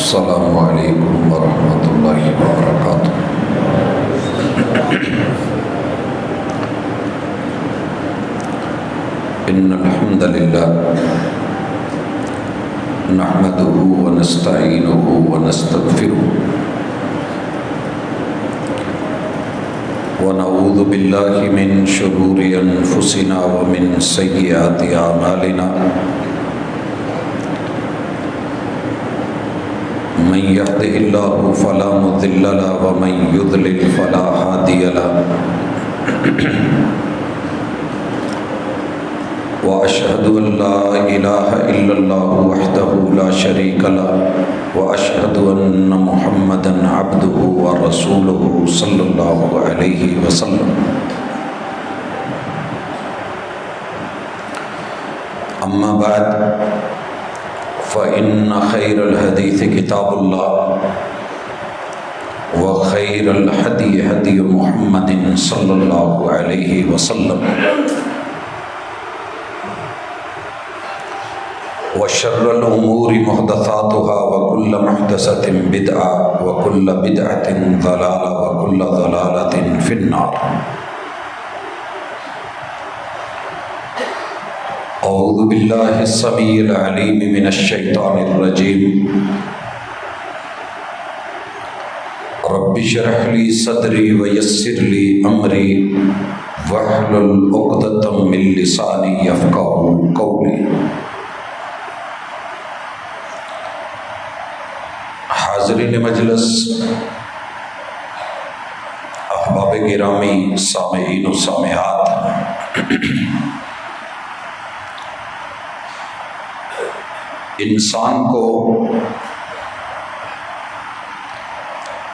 السلام علیکم ورحمۃ اللہ وبرکاتہ۔ ان الحمد للہ نحمده ونستعینه ونستغفره ونعوذ باللہ من شرور انفسنا ومن سیئات اعمالنا، من يهده الله فلا مضل له ومن يضلل فلا هادي له، وأشهد أن لا إله إلا الله وحده لا شريك له، وأشهد أن محمدا عبده ورسوله صلى الله عليه وسلم۔ أما بعد فإن خير الحديث كتاب الله، وخير الهدي هدي محمد صلى الله عليه وسلم، وشر الأمور محدثاتها وكل محدثة بدعة وكل بدعة ضلالة وكل ضلالة في النار۔ اعوذ باللہ السمیع العلیم من الشیطان الرجیم، رب اشرح لی صدری ویسر لی امری واحلل عقدۃ من لسانی یفقہوا قولی۔ حاضرین مجلس، احباب گرامی، سامعین و سامعات، انسان کو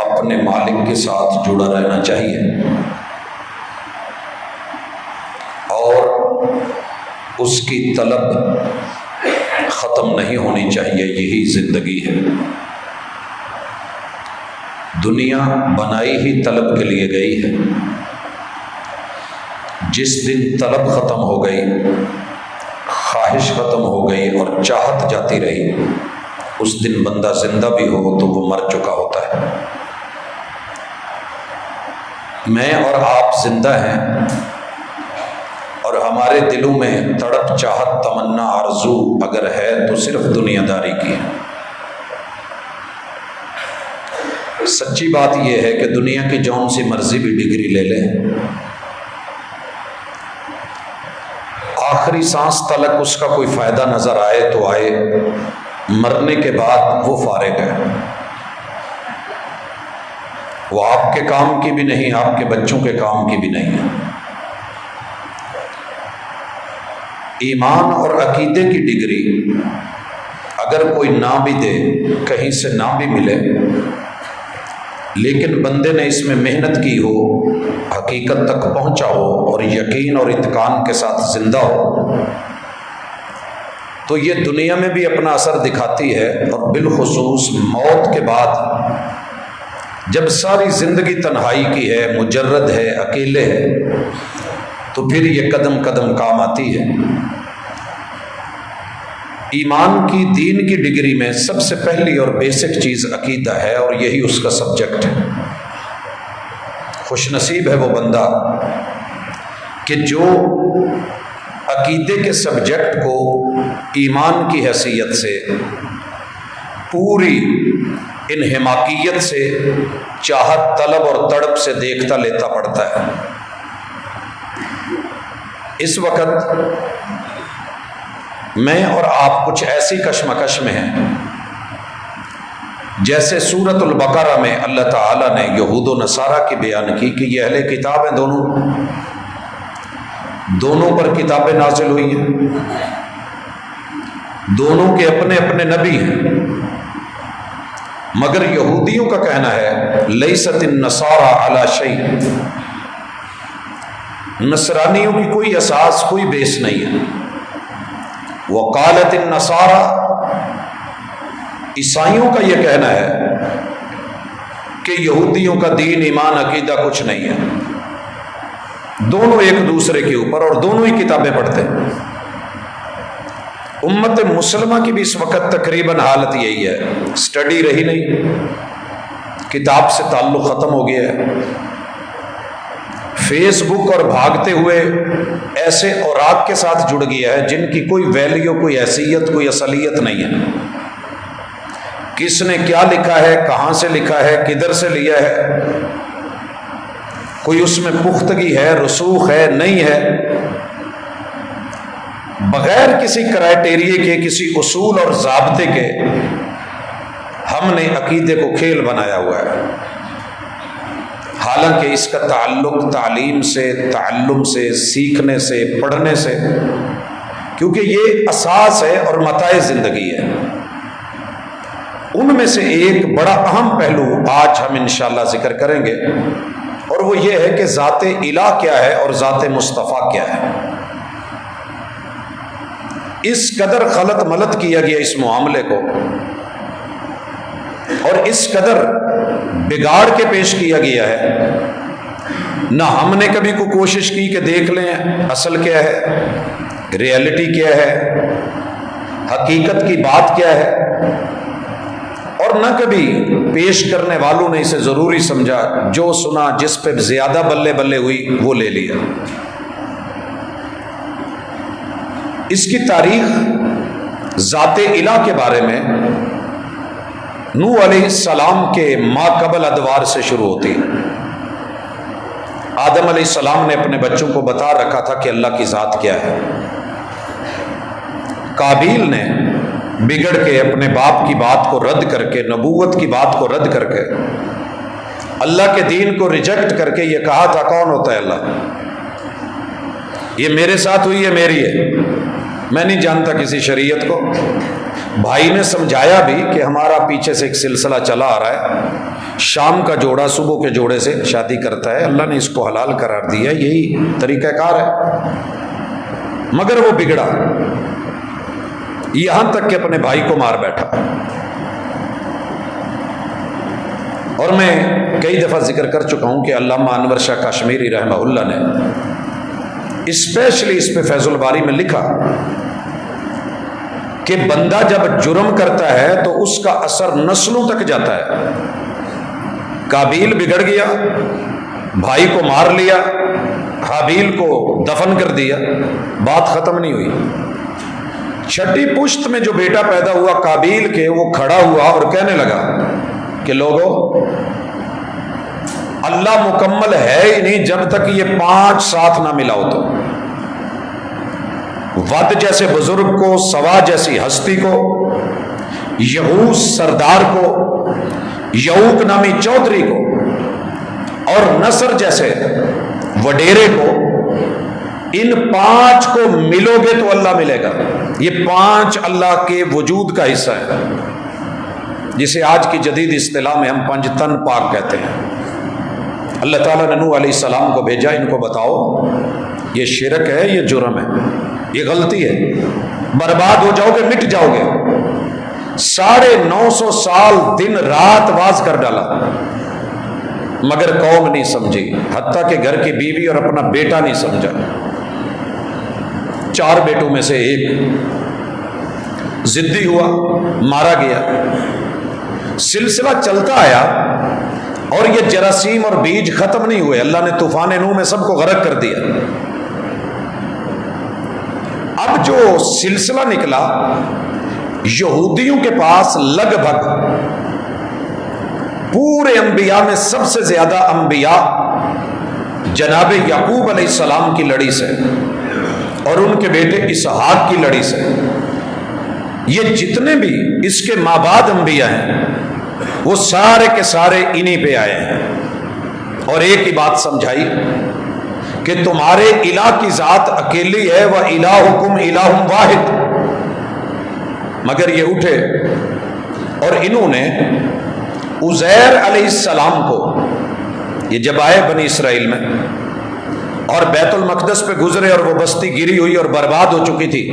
اپنے مالک کے ساتھ جڑا رہنا چاہیے اور اس کی طلب ختم نہیں ہونی چاہیے۔ یہی زندگی ہے۔ دنیا بنائی ہی طلب کے لیے گئی ہے۔ جس دن طلب ختم ہو گئی، خواہش ختم ہو گئی اور چاہت جاتی رہی، اس دن بندہ زندہ بھی ہو تو وہ مر چکا ہوتا ہے۔ میں اور آپ زندہ ہیں اور ہمارے دلوں میں تڑپ، چاہت، تمنا، آرزو اگر ہے تو صرف دنیا داری کی ہے۔ سچی بات یہ ہے کہ دنیا کی جون سی مرضی بھی ڈگری لے لیں، آخری سانس تلک اس کا کوئی فائدہ نظر آئے تو آئے، مرنے کے بعد وہ فارغ ہے۔ وہ آپ کے کام کی بھی نہیں، آپ کے بچوں کے کام کی بھی نہیں۔ ایمان اور عقیدے کی ڈگری اگر کوئی نہ بھی دے، کہیں سے نہ بھی ملے، لیکن بندے نے اس میں محنت کی ہو، حقیقت تک پہنچا ہو اور یقین اور اتقان کے ساتھ زندہ ہو، تو یہ دنیا میں بھی اپنا اثر دکھاتی ہے، اور بالخصوص موت کے بعد جب ساری زندگی تنہائی کی ہے، مجرد ہے، اکیلے ہے، تو پھر یہ قدم قدم کام آتی ہے۔ ایمان کی، دین کی ڈگری میں سب سے پہلی اور بیسک چیز عقیدہ ہے، اور یہی اس کا سبجیکٹ ہے۔ خوش نصیب ہے وہ بندہ کہ جو عقیدے کے سبجیکٹ کو ایمان کی حیثیت سے، پوری انہماکیت سے، چاہت، طلب اور تڑپ سے دیکھتا لیتا پڑتا ہے۔ اس وقت میں اور آپ کچھ ایسی کشمکش میں ہیں جیسے سورۃ البقرہ میں اللہ تعالیٰ نے یہود و نصارہ کی بیان کی کہ یہ اہل کتاب ہیں، دونوں پر کتابیں نازل ہوئی ہیں، دونوں کے اپنے اپنے نبی ہیں، مگر یہودیوں کا کہنا ہے لیست النصارى علی شیء، نصرانیوں کی کوئی اساس، کوئی بیس نہیں ہے۔ وقالت النصارى، عیسائیوں کا یہ کہنا ہے کہ یہودیوں کا دین، ایمان، عقیدہ کچھ نہیں ہے۔ دونوں ایک دوسرے کے اوپر، اور دونوں ہی کتابیں پڑھتے ہیں۔ امت مسلمہ کی بھی اس وقت تقریباً حالت یہی ہے، اسٹڈی رہی نہیں، کتاب سے تعلق ختم ہو گیا ہے، فیس بک اور بھاگتے ہوئے ایسے اوراق کے ساتھ جڑ گیا ہے جن کی کوئی ویلیو، کوئی حیثیت، کوئی اصلیت نہیں ہے۔ کس نے کیا لکھا ہے، کہاں سے لکھا ہے، کدھر سے لیا ہے، کوئی اس میں پختگی ہے، رسوخ ہے، نہیں ہے، بغیر کسی کرائٹیریے کے، کسی اصول اور ضابطے کے ہم نے عقیدے کو کھیل بنایا ہوا ہے، حالانکہ اس کا تعلق تعلیم سے، تعلم سے، سیکھنے سے، پڑھنے سے، کیونکہ یہ اساس ہے اور متاع زندگی ہے۔ ان میں سے ایک بڑا اہم پہلو آج ہم انشاءاللہ ذکر کریں گے، اور وہ یہ ہے کہ ذات الہ کیا ہے اور ذات مصطفیٰ کیا ہے۔ اس قدر خلط ملط کیا گیا اس معاملے کو، اور اس قدر بگاڑ کے پیش کیا گیا ہے، نہ ہم نے کبھی کوئی کوشش کی کہ دیکھ لیں اصل کیا ہے، ریئلٹی کیا ہے، حقیقت کی بات کیا ہے، اور نہ کبھی پیش کرنے والوں نے اسے ضروری سمجھا، جو سنا، جس پہ زیادہ بلے بلے ہوئی وہ لے لیا۔ اس کی تاریخ ذات الہ کے بارے میں نوح علیہ السلام کے ما قبل ادوار سے شروع ہوتی ہے۔ آدم علیہ السلام نے اپنے بچوں کو بتا رکھا تھا کہ اللہ کی ذات کیا ہے۔ قابیل نے بگڑ کے اپنے باپ کی بات کو رد کر کے، نبوت کی بات کو رد کر کے، اللہ کے دین کو ریجیکٹ کر کے یہ کہا تھا کون ہوتا ہے اللہ، یہ میرے ساتھ ہوئی ہے، میری ہے، میں نہیں جانتا کسی شریعت کو۔ بھائی نے سمجھایا بھی کہ ہمارا پیچھے سے ایک سلسلہ چلا آ رہا ہے، شام کا جوڑا صبح کے جوڑے سے شادی کرتا ہے، اللہ نے اس کو حلال قرار دیا، یہی طریقہ کار ہے، مگر وہ بگڑا یہاں تک کہ اپنے بھائی کو مار بیٹھا۔ اور میں کئی دفعہ ذکر کر چکا ہوں کہ علامہ انور شاہ کشمیری رحمہ اللہ نے اسپیشلی اس پہ فیض الباری میں لکھا کہ بندہ جب جرم کرتا ہے تو اس کا اثر نسلوں تک جاتا ہے۔ قابیل بگڑ گیا، بھائی کو مار لیا، حابیل کو دفن کر دیا، بات ختم نہیں ہوئی۔ چھٹی پشت میں جو بیٹا پیدا ہوا قابیل کے، وہ کھڑا ہوا اور کہنے لگا کہ لوگوں، اللہ مکمل ہے ہی نہیں جب تک یہ 5 ساتھ نہ ملا ہو۔ تو ود جیسے بزرگ کو، سوا جیسی ہستی کو، یہوس سردار کو، یعوق نامی چودھری کو، اور نصر جیسے وڈیرے کو، ان 5 کو ملو گے تو اللہ ملے گا۔ یہ 5 اللہ کے وجود کا حصہ ہے، جسے آج کی جدید اصطلاح میں ہم 5 تن پاک کہتے ہیں۔ اللہ تعالیٰ نے نوح علیہ السلام کو بھیجا، ان کو بتاؤ یہ شرک ہے، یہ جرم ہے، یہ غلطی ہے، برباد ہو جاؤ گے، مٹ جاؤ گے۔ 950 سال دن رات واز کر ڈالا، مگر قوم نہیں سمجھی، حتیٰ کہ گھر کی بیوی اور اپنا بیٹا نہیں سمجھا۔ 4 بیٹوں میں سے ایک ضدی ہوا، مارا گیا۔ سلسلہ چلتا آیا اور یہ جراثیم اور بیج ختم نہیں ہوئے، اللہ نے طوفان نوح میں سب کو غرق کر دیا۔ اب جو سلسلہ نکلا، یہودیوں کے پاس لگ بھگ پورے انبیاء میں سب سے زیادہ انبیاء جناب یعقوب علیہ السلام کی لڑی سے اور ان کے بیٹے اسحاق کی لڑی سے، یہ جتنے بھی اس کے مابعد انبیاء ہیں وہ سارے کے سارے انہی پہ آئے ہیں، اور ایک ہی بات سمجھائی کہ تمہارے الہ کی ذات اکیلی ہے، وَإِلَٰهُكُمْ إِلَٰهٌ وَاحِدٌ۔ مگر یہ اٹھے اور انہوں نے عزیر علیہ السلام کو، یہ جب آئے بنی اسرائیل میں اور بیت المقدس پہ گزرے اور وہ بستی گری ہوئی اور برباد ہو چکی تھی،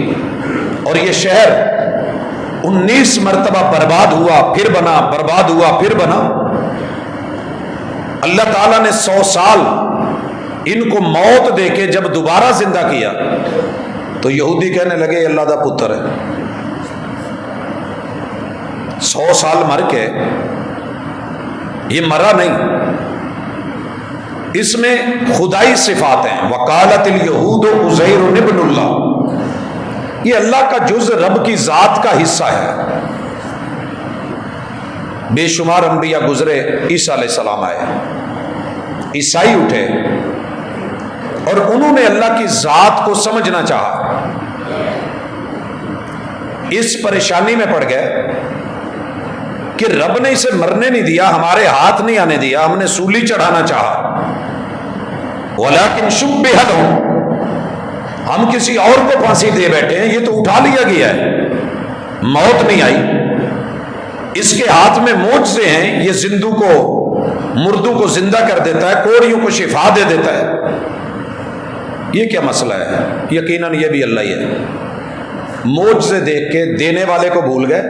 اور یہ شہر 19 مرتبہ برباد ہوا پھر بنا، برباد ہوا پھر بنا، اللہ تعالیٰ نے 100 سال ان کو موت دے کے جب دوبارہ زندہ کیا تو یہودی کہنے لگے اللہ دا پتر ہے، 100 سال مر کے یہ مرا نہیں، اس میں خدائی صفات ہیں. وقالت الیہود عزیر ابن اللہ، یہ اللہ کا جز، رب کی ذات کا حصہ ہے. بے شمار انبیاء گزرے، عیسیٰ علیہ السلام آئے، عیسائی اٹھے اور انہوں نے اللہ کی ذات کو سمجھنا چاہا. اس پریشانی میں پڑ گئے کہ رب نے اسے مرنے نہیں دیا، ہمارے ہاتھ نہیں آنے دیا، ہم نے سولی چڑھانا چاہا. ولیکن شبہ لہم، ہم کسی اور کو پھانسی دے بیٹھے ہیں، یہ تو اٹھا لیا گیا ہے، موت نہیں آئی. اس کے ہاتھ میں معجزے ہیں، یہ زندوں کو، مردوں کو زندہ کر دیتا ہے، کوڑیوں کو شفا دے دیتا ہے. یہ کیا مسئلہ ہے؟ یقیناً یہ بھی اللہ ہی ہے. معجزے دیکھ کے دینے والے کو بھول گئے.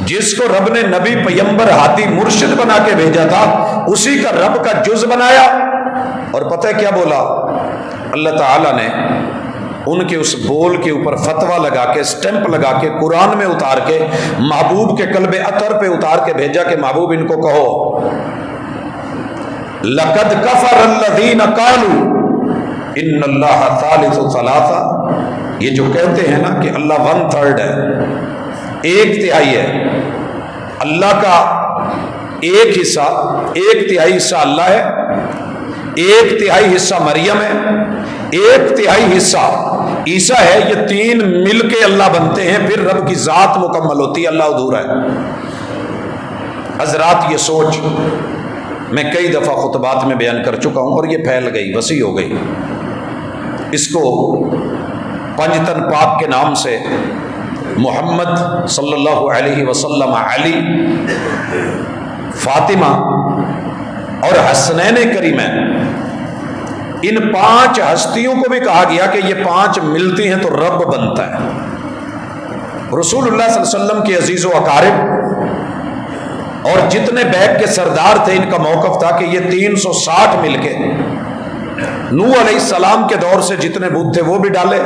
جس کو رب نے نبی، پیمبر، ہادی، مرشد بنا کے بھیجا تھا، اسی کا رب کا جز بنایا. اور پتہ ہے کیا بولا؟ اللہ تعالیٰ نے ان کے اس بول کے اوپر فتویٰ لگا کے، سٹیمپ لگا کے، قرآن میں اتار کے، محبوب کے قلب اطہر پہ اتار کے بھیجا کہ محبوب ان کو کہو لَقَدْ كَفَرَ الَّذِينَ قَالُوا إِنَّ اللَّهَ ثَالِثُ ثَلَاثَةٍ، یہ جو کہتے ہیں نا کہ اللہ 1/3 ہے، 1/3 ہے. اللہ کا ایک حصہ، 1/3 حصہ اللہ ہے، 1/3 حصہ مریم ہے، 1/3 حصہ عیسیٰ ہے. یہ 3 مل کے اللہ بنتے ہیں، پھر رب کی ذات مکمل ہوتی ہے، اللہ ادھورا ہے. حضرات یہ سوچ میں کئی دفعہ خطبات میں بیان کر چکا ہوں اور یہ پھیل گئی، وسیع ہو گئی. اس کو پنجتن پاک کے نام سے محمد صلی اللہ علیہ وسلم، علی، فاطمہ اور حسنین کریمین، ان 5 ہستیوں کو بھی کہا گیا کہ یہ 5 ملتی ہیں تو رب بنتا ہے. رسول اللہ صلی اللہ علیہ وسلم کے عزیز و اقارب اور جتنے بیگ کے سردار تھے، ان کا موقف تھا کہ یہ 360 مل کے نوح علیہ السلام کے دور سے جتنے بت تھے وہ بھی ڈالے،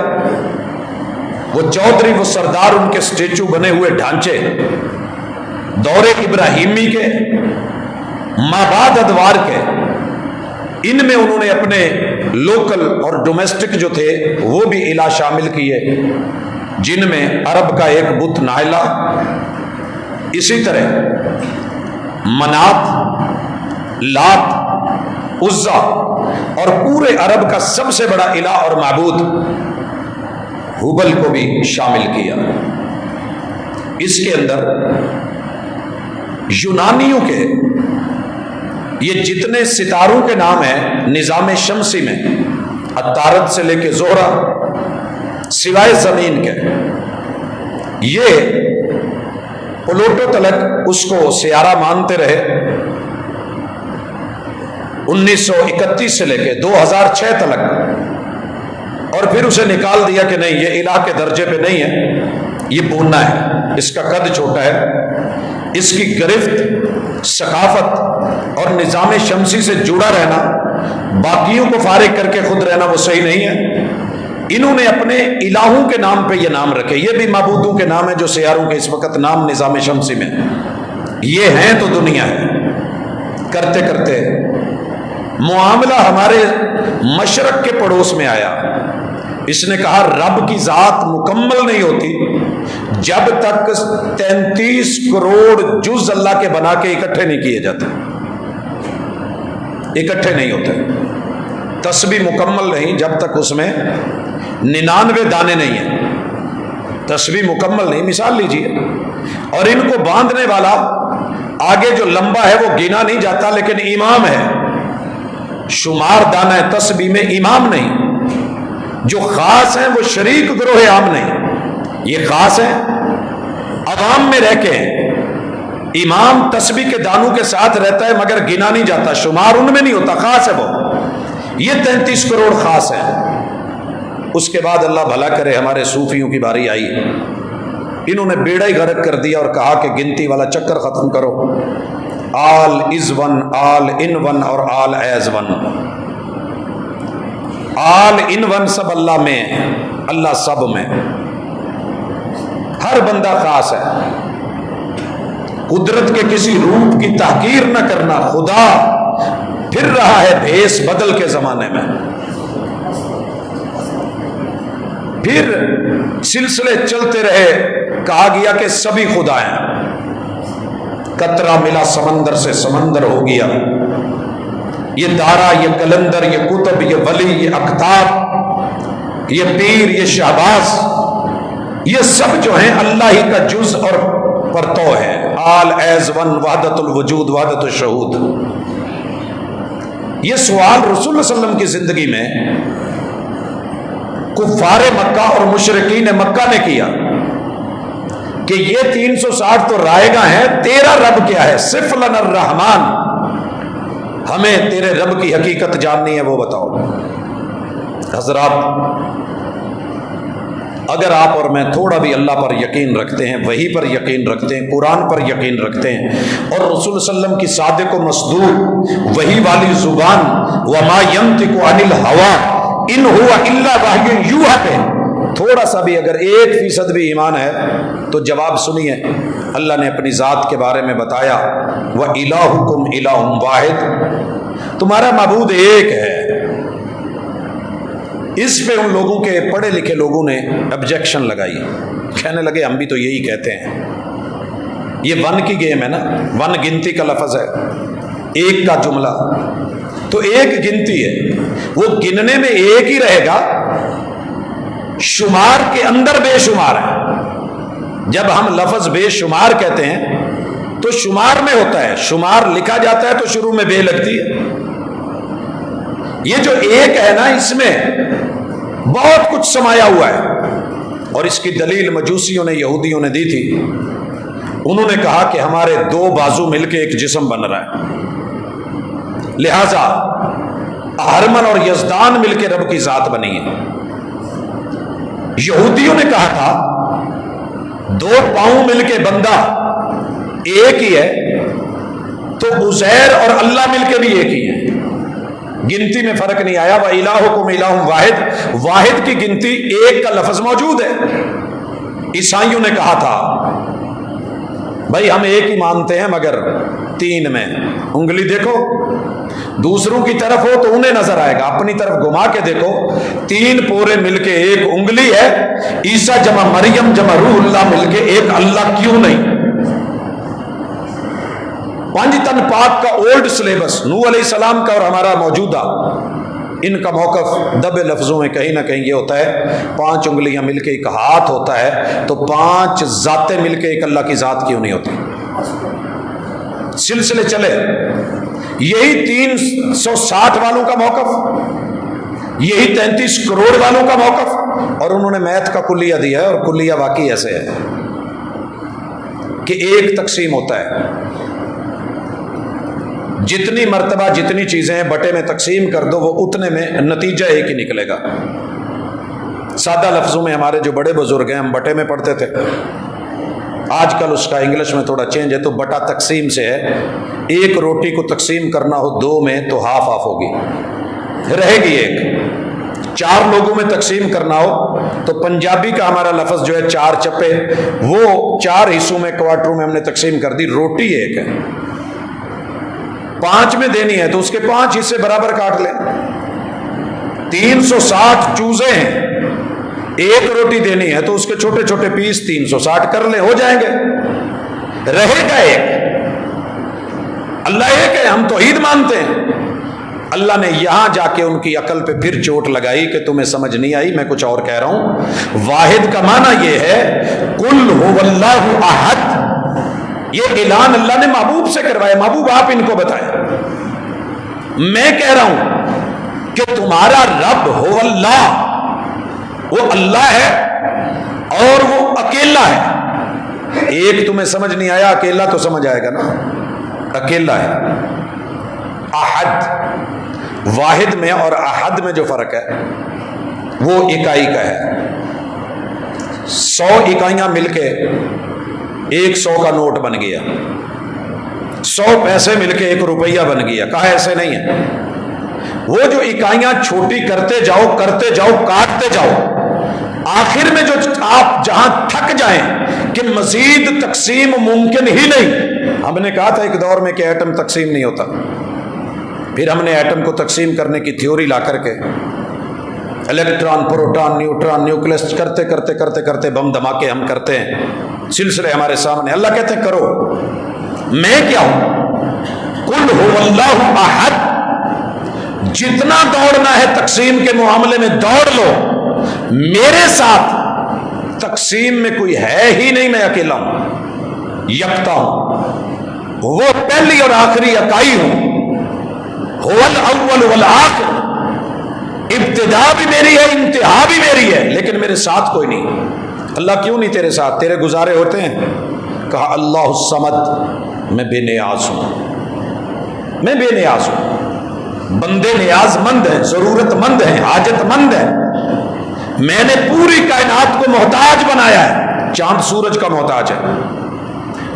وہ چودھری، وہ سردار، ان کے سٹیچو بنے ہوئے ڈھانچے دور ابراہیمی کے، مابعد ادوار کے، ان میں انہوں نے اپنے لوکل اور ڈومیسٹک جو تھے وہ بھی الہ شامل کیے، جن میں عرب کا ایک بت نائلہ، اسی طرح منات، لات، عزا، اور پورے عرب کا سب سے بڑا الہ اور معبود ہبل کو بھی شامل کیا. اس کے اندر یونانیوں کے یہ جتنے ستاروں کے نام ہیں نظام شمسی میں، عطارد سے لے کے زہرہ، سوائے زمین کے، یہ پلوٹو تلک اس کو سیارہ مانتے رہے. 1931 سے لے کے 2006 تلک، اور پھر اسے نکال دیا کہ نہیں، یہ الہ کے درجے پہ نہیں ہے، یہ بوننا ہے، اس کا قد چھوٹا ہے، اس کی گرفت، ثقافت اور نظام شمسی سے جڑا رہنا، باقیوں کو فارغ کر کے خود رہنا، وہ صحیح نہیں ہے. انہوں نے اپنے الہوں کے نام پہ یہ نام رکھے. یہ بھی معبودوں کے نام ہیں جو سیاروں کے اس وقت نام نظام شمسی میں، یہ ہیں تو دنیا ہے. کرتے کرتے معاملہ ہمارے مشرق کے پڑوس میں آیا. اس نے کہا رب کی ذات مکمل نہیں ہوتی جب تک 33 کروڑ جز اللہ کے بنا کے اکٹھے نہیں کیے جاتے، اکٹھے نہیں ہوتے. تسبیح مکمل نہیں جب تک اس میں 99 دانے نہیں ہیں. تسبیح مکمل نہیں. مثال لیجئے، اور ان کو باندھنے والا آگے جو لمبا ہے وہ گنا نہیں جاتا لیکن امام ہے، شمار دانہ ہے تسبیح میں امام نہیں. جو خاص ہیں وہ شریک گروہ عام نہیں، یہ خاص ہیں عوام میں رہ کے. امام تسبیح کے دانوں کے ساتھ رہتا ہے مگر گنا نہیں جاتا، شمار ان میں نہیں ہوتا، خاص ہے وہ. یہ 33 کروڑ خاص ہیں. اس کے بعد اللہ بھلا کرے ہمارے صوفیوں کی باری آئی. انہوں نے بیڑا ہی غرق کر دیا اور کہا کہ گنتی والا چکر ختم کرو. آل is one, all in one اور all is one. All in one سب اللہ میں، اللہ سب میں، ہر بندہ خاص ہے. قدرت کے کسی روپ کی تحقیر نہ کرنا. خدا پھر رہا ہے بھیس بدل کے زمانے میں. پھر سلسلے چلتے رہے، کہا گیا کہ سبھی خدا ہیں. قطرہ ملا سمندر سے سمندر ہو گیا. یہ دارا، یہ کلندر، یہ کتب، یہ ولی، یہ اقطاب، یہ پیر، یہ شہباز، یہ سب جو ہیں اللہ ہی کا جز اور پرتو ہے. آل ایز ون، وحدت الوجود، وحدت الشہود. یہ سوال رسول اللہ صلی اللہ علیہ وسلم کی زندگی میں کفار مکہ اور مشرکین مکہ نے کیا کہ یہ 360 تو رائے گاں ہیں، تیرا رب کیا ہے؟ صف لنا الرحمن، ہمیں تیرے رب کی حقیقت جاننی ہے، وہ بتاؤ. حضرات، اگر آپ اور میں تھوڑا بھی اللہ پر یقین رکھتے ہیں، وحی پر یقین رکھتے ہیں، قرآن پر یقین رکھتے ہیں، اور رسول صلی اللہ علیہ وسلم کی صادق و مصدوق وحی والی زبان وما ينطق عن الهوى ان هو الا وحی یوحی پہ تھوڑا سا بھی اگر 1% بھی ایمان ہے تو جواب سنیے. اللہ نے اپنی ذات کے بارے میں بتایا وَإِلَٰهُكُمْ إِلَٰهٌ وَاحِدٌ، تمہارا معبود ایک ہے. اس پہ ان لوگوں کے پڑھے لکھے لوگوں نے آبجیکشن لگائی، کہنے لگے ہم بھی تو یہی کہتے ہیں. یہ ون کی گیم ہے نا، ون گنتی کا لفظ ہے، ایک کا جملہ، تو ایک گنتی ہے، وہ گننے میں ایک ہی رہے گا، شمار کے اندر بے شمار ہے. جب ہم لفظ بے شمار کہتے ہیں تو شمار میں ہوتا ہے، شمار لکھا جاتا ہے تو شروع میں بے لگتی ہے. یہ جو ایک ہے نا، اس میں بہت کچھ سمایا ہوا ہے. اور اس کی دلیل مجوسیوں نے، یہودیوں نے دی تھی. انہوں نے کہا کہ ہمارے 2 بازو مل کے ایک جسم بن رہا ہے، لہذا اہرمن اور یزدان مل کے رب کی ذات بنی ہے. یہودیوں نے کہا تھا 2 پاؤں مل کے بندہ ایک ہی ہے، تو عزیر اور اللہ مل کے بھی ایک ہی ہے. گنتی میں فرق نہیں آیا. وَإِلَٰهُكُمْ إِلَٰهٌ وَاحِدٌ، واحد کی گنتی ایک کا لفظ موجود ہے. عیسائیوں نے کہا تھا بھائی ہم ایک ہی مانتے ہیں مگر 3 میں، انگلی دیکھو، دوسروں کی طرف ہو تو انہیں نظر آئے گا، اپنی طرف گھما کے دیکھو، 3 پورے مل کے ایک انگلی ہے. عیسیٰ جمع مریم جمع روح اللہ مل کے ایک اللہ کیوں نہیں؟ 5 تن پاک کا اولڈ سلیبس، نوح علیہ السلام کا اور ہمارا موجودہ، ان کا موقف دبے لفظوں میں کہیں نہ کہیں یہ ہوتا ہے 5 انگلیاں مل کے ایک ہاتھ ہوتا ہے، تو 5 ذاتیں مل کے ایک اللہ کی ذات کیوں نہیں ہوتی؟ سلسلے چلے. یہی 360 والوں کا موقف، یہی 33 کروڑ والوں کا موقف، اور انہوں نے میتھ کا کلیہ دیا ہے. اور کلیہ واقعی ایسے ہے کہ 1 تقسیم ہوتا ہے، جتنی مرتبہ جتنی چیزیں بٹے میں تقسیم کر دو وہ اتنے میں نتیجہ ایک ہی نکلے گا. سادہ لفظوں میں ہمارے جو بڑے بزرگ ہیں، ہم بٹے میں پڑھتے تھے، آج کل اس کا انگلش میں تھوڑا چینج ہے، تو بٹا تقسیم سے ہے. 1 روٹی کو تقسیم کرنا ہو 2 میں تو ہاف ہاف ہوگی، رہے گی 1. 4 لوگوں میں تقسیم کرنا ہو تو پنجابی کا ہمارا لفظ جو ہے 4 چپے، وہ 4 حصوں میں کوارٹروں میں ہم نے تقسیم کر دی، روٹی 1 ہے. 5 میں دینی ہے تو اس کے 5 حصے برابر کاٹ لیں. 360 چوزے ہیں، 1 روٹی دینی ہے تو اس کے چھوٹے چھوٹے پیس 360 کر لیں، ہو جائیں گے. رہے گا 1. اللہ ایک ہے، ہم توحید مانتے ہیں. اللہ نے یہاں جا کے ان کی عقل پہ پھر چوٹ لگائی کہ تمہیں سمجھ نہیں آئی، میں کچھ اور کہہ رہا ہوں. واحد کا معنی یہ ہے قل هو اللہ احد. یہ اعلان اللہ نے محبوب سے کروایا، محبوب آپ ان کو بتائیں. میں کہہ رہا ہوں کہ تمہارا رب ہو اللہ، وہ اللہ ہے اور وہ اکیلا ہے. ایک تمہیں سمجھ نہیں آیا، اکیلا تو سمجھ آئے گا نا، اکیلا ہے. احد، واحد میں اور احد میں جو فرق ہے وہ اکائی کا ہے. 100 اکائیاں مل کے 100 کا نوٹ بن گیا، 100 پیسے مل کے 1 روپیہ بن گیا. کہا ایسے نہیں ہے. وہ جو اکائیاں چھوٹی کرتے جاؤ کاٹتے جاؤ، آخر میں جو آپ جہاں تھک جائیں کہ مزید تقسیم ممکن ہی نہیں. ہم نے کہا تھا ایک دور میں کہ ایٹم تقسیم نہیں ہوتا، پھر ہم نے ایٹم کو تقسیم کرنے کی تھیوری لا کر کے الیکٹران، پروٹان، نیوٹران، نیوکلس کرتے کرتے کرتے کرتے بم دھماکے ہم کرتے ہیں، سلسلے ہمارے سامنے. اللہ کہتے ہیں کرو، میں کیا ہوں؟ قل هو اللہ احد. جتنا دوڑنا ہے تقسیم کے معاملے میں دوڑ لو، میرے ساتھ تقسیم میں کوئی ہے ہی نہیں، میں اکیلا ہوں، یکتا ہوں، وہ پہلی اور آخری اکائی ہوں. هو الاول والآخر، ابتدا بھی میری ہے، انتہا بھی میری ہے، لیکن میرے ساتھ کوئی نہیں. اللہ کیوں نہیں تیرے ساتھ؟ تیرے گزارے ہوتے ہیں. کہا اللہ الصمد، میں بے نیاز ہوں، میں بے نیاز ہوں. بندے نیاز مند ہیں، ضرورت مند ہیں، حاجت مند ہیں. میں نے پوری کائنات کو محتاج بنایا ہے. چاند سورج کا محتاج ہے،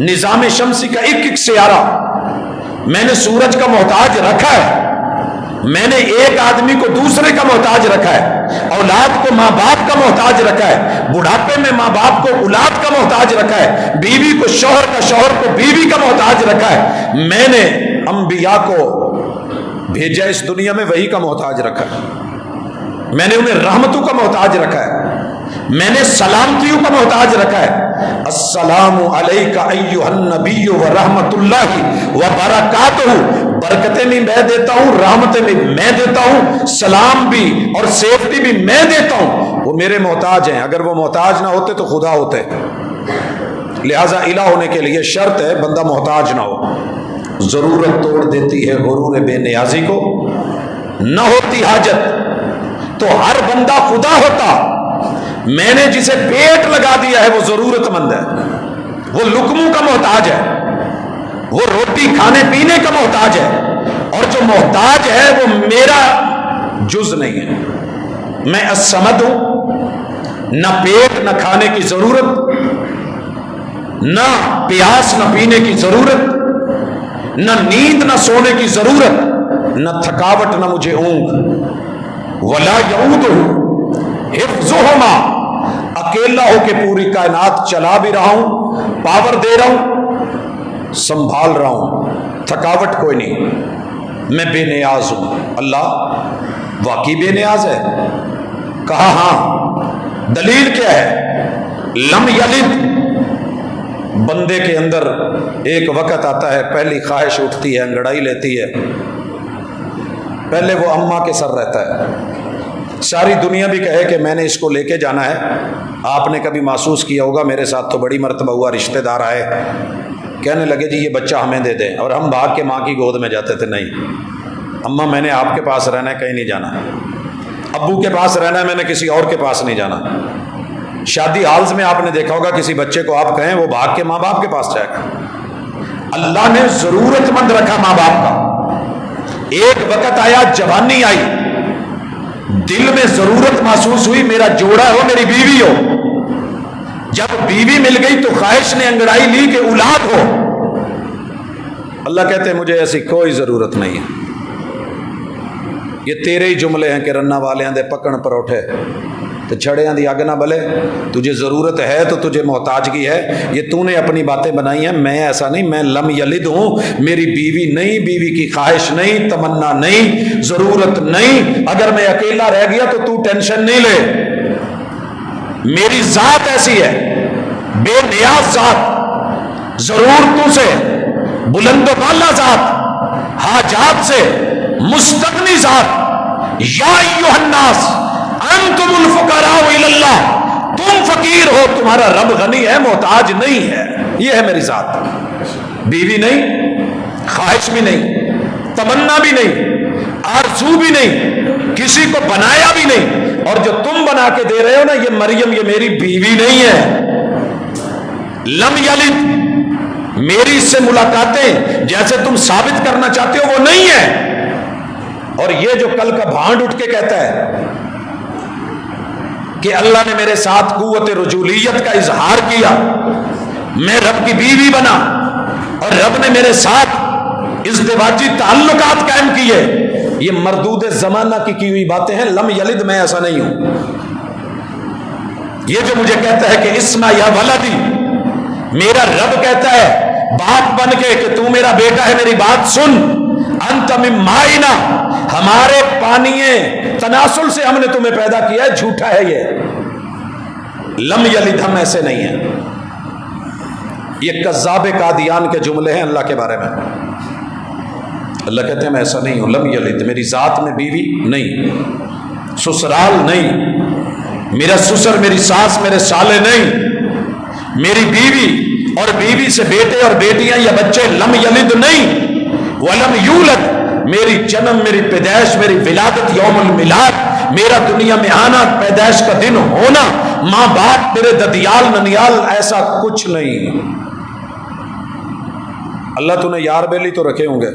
نظام شمسی کا ایک ایک سیارہ میں نے سورج کا محتاج رکھا ہے. میں نے ایک آدمی کو دوسرے کا محتاج رکھا ہے، اولاد کو ماں باپ کا محتاج رکھا ہے، بڑھاپے میں ماں باپ کو اولاد کا محتاج رکھا ہے، بیوی کو شوہر کا، شوہر کو بیوی کا محتاج رکھا ہے. میں نے انبیاء کو بھیجا اس دنیا میں، وہی کا محتاج رکھا ہے. میں نے انہیں رحمتوں کا محتاج رکھا ہے، میں نے سلامتیوں کا محتاج رکھا ہے. السلام علیک ایھا النبی ورحمۃ اللہ وبرکاتہ. برکتیں بھی میں دیتا ہوں، رحمتیں بھی میں دیتا ہوں، سلام بھی اور سیفٹی بھی میں دیتا ہوں. وہ میرے محتاج ہیں. اگر وہ محتاج نہ ہوتے تو خدا ہوتے. لہذا الہ ہونے کے لیے شرط ہے بندہ محتاج نہ ہو. ضرورت توڑ دیتی ہے غرور بے نیازی کو. نہ ہوتی حاجت تو ہر بندہ خدا ہوتا. میں نے جسے پیٹ لگا دیا ہے وہ ضرورت مند ہے، وہ لقموں کا محتاج ہے، وہ روٹی کھانے پینے کا محتاج ہے. اور جو محتاج ہے وہ میرا جز نہیں ہے. میں الصمد ہوں. نہ پیٹ نہ کھانے کی ضرورت، نہ پیاس نہ پینے کی ضرورت، نہ نیند نہ سونے کی ضرورت، نہ تھکاوٹ نہ مجھے اونگ. ولا یعودہ حفظہما. اکیلا ہو کے پوری کائنات چلا بھی رہا ہوں، پاور دے رہا ہوں، سنبھال رہا ہوں، تھکاوٹ کوئی نہیں. میں بے نیاز ہوں. اللہ واقعی بے نیاز ہے؟ کہا ہاں. دلیل کیا ہے؟ لم یلد. بندے کے اندر ایک وقت آتا ہے، پہلی خواہش اٹھتی ہے، انگڑائی لیتی ہے، پہلے وہ اماں کے سر رہتا ہے. ساری دنیا بھی کہے کہ میں نے اس کو لے کے جانا ہے. آپ نے کبھی محسوس کیا ہوگا، میرے ساتھ تو بڑی مرتبہ ہوا، رشتہ دار آئے کہنے لگے جی یہ بچہ ہمیں دے دیں، اور ہم بھاگ کے ماں کی گود میں جاتے تھے. نہیں اماں، میں نے آپ کے پاس رہنا ہے، کہیں نہیں جانا. ابو کے پاس رہنا ہے، میں نے کسی اور کے پاس نہیں جانا. شادی ہالز میں آپ نے دیکھا ہوگا کسی بچے کو آپ کہیں وہ بھاگ کے ماں باپ کے پاس جائے گا. اللہ نے ضرورت مند رکھا ماں باپ کا. ایک وقت آیا، جوانی آئی، دل میں ضرورت محسوس ہوئی، میرا جوڑا ہو، میری بیوی ہو. جب بیوی مل گئی تو خواہش نے انگڑائی لی کہ اولاد ہو. اللہ کہتے ہیں مجھے ایسی کوئی ضرورت نہیں ہے. یہ تیرے ہی جملے ہیں کہ رنا والے دے پکڑ پروٹھے تو چھڑیاں دی اگ نہ بلے. تجھے ضرورت ہے تو تجھے محتاجگی ہے، یہ تو نے اپنی باتیں بنائی ہیں. میں ایسا نہیں، میں لم یلد ہوں. میری بیوی نہیں، بیوی کی خواہش نہیں، تمنا نہیں، ضرورت نہیں. اگر میں اکیلا رہ گیا تو تو ٹینشن نہیں لے. میری ذات ایسی ہے، بے نیاز ذات، ضرورتوں سے بلند و بالا ذات، حاجات سے مستغنی ذات. یا ایھا الناس انتم الفقراء الی اللہ. تم فقیر ہو، تمہارا رب غنی ہے، محتاج نہیں ہے. یہ ہے میری ذات. بیوی نہیں، خواہش بھی نہیں، تمنا بھی نہیں، آرزو بھی نہیں، کسی کو بنایا بھی نہیں. اور جو تم بنا کے دے رہے ہو نا، یہ مریم، یہ میری بیوی نہیں ہے. لم یلد. میری اس سے ملاقاتیں جیسے تم ثابت کرنا چاہتے ہو وہ نہیں ہے. اور یہ جو کل کا بھانڈ اٹھ کے کہتا ہے کہ اللہ نے میرے ساتھ قوت رجولیت کا اظہار کیا، میں رب کی بیوی بنا، اور رب نے میرے ساتھ ازدواجی تعلقات قائم کیے، یہ مردود زمانہ کی ہوئی باتیں ہیں. لم یلد، میں ایسا نہیں ہوں. یہ جو مجھے کہتا ہے کہ اسما یا ولدی، میرا رب کہتا ہے باپ بن کے کہ تو میرا بیٹا ہے، میری بات سن، انت من مائنا، ہمارے پانیے تناسل سے ہم نے تمہیں پیدا کیا ہے، جھوٹا ہے یہ، لم یلد، ہم ایسے نہیں ہیں۔ یہ کذاب قادیان کے جملے ہیں اللہ کے بارے میں۔ اللہ کہتے ہیں میں ایسا نہیں ہوں، لم یلد، میری ذات میں بیوی نہیں، سسرال نہیں، میرا سسر میری ساس میرے سالے نہیں، میری بیوی اور بیوی سے بیٹے اور بیٹیاں یا بچے لم یلد نہیں، ولم یولد، میری جنم، میری پیدائش، میری ولادت، یوم المیلاد، میرا دنیا میں آنا، پیدائش کا دن ہونا، ماں باپ میرے ددیال ننیال، ایسا کچھ نہیں۔ اللہ تو نے یار بیلی تو رکھے ہوں گے۔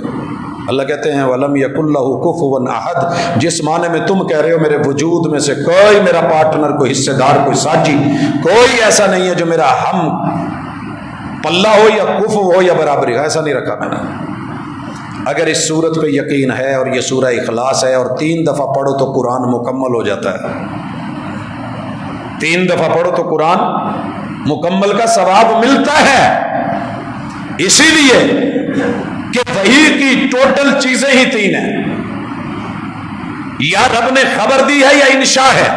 اللہ کہتے ہیں وَلَمْ يَكُنْ لَهُ كُفُوًا أَحَدٌ، جس معنی میں تم کہہ رہے ہو میرے وجود میں سے کوئی میرا پارٹنر، کوئی حصے دار، کوئی ساتھی، کوئی ایسا نہیں ہے جو میرا ہم پلہ ہو یا کفو ہو یا برابری ہو، ایسا نہیں رکھا میں نے۔ اگر اس صورت پہ یقین ہے، اور یہ سورہ اخلاص ہے، اور 3 دفعہ پڑھو تو قرآن مکمل ہو جاتا ہے، 3 دفعہ پڑھو تو قرآن مکمل کا ثواب ملتا ہے۔ اسی لیے کہ وحی کی ٹوٹل چیزیں ہی 3 ہیں، یا رب نے خبر دی ہے یا انشاء ہے۔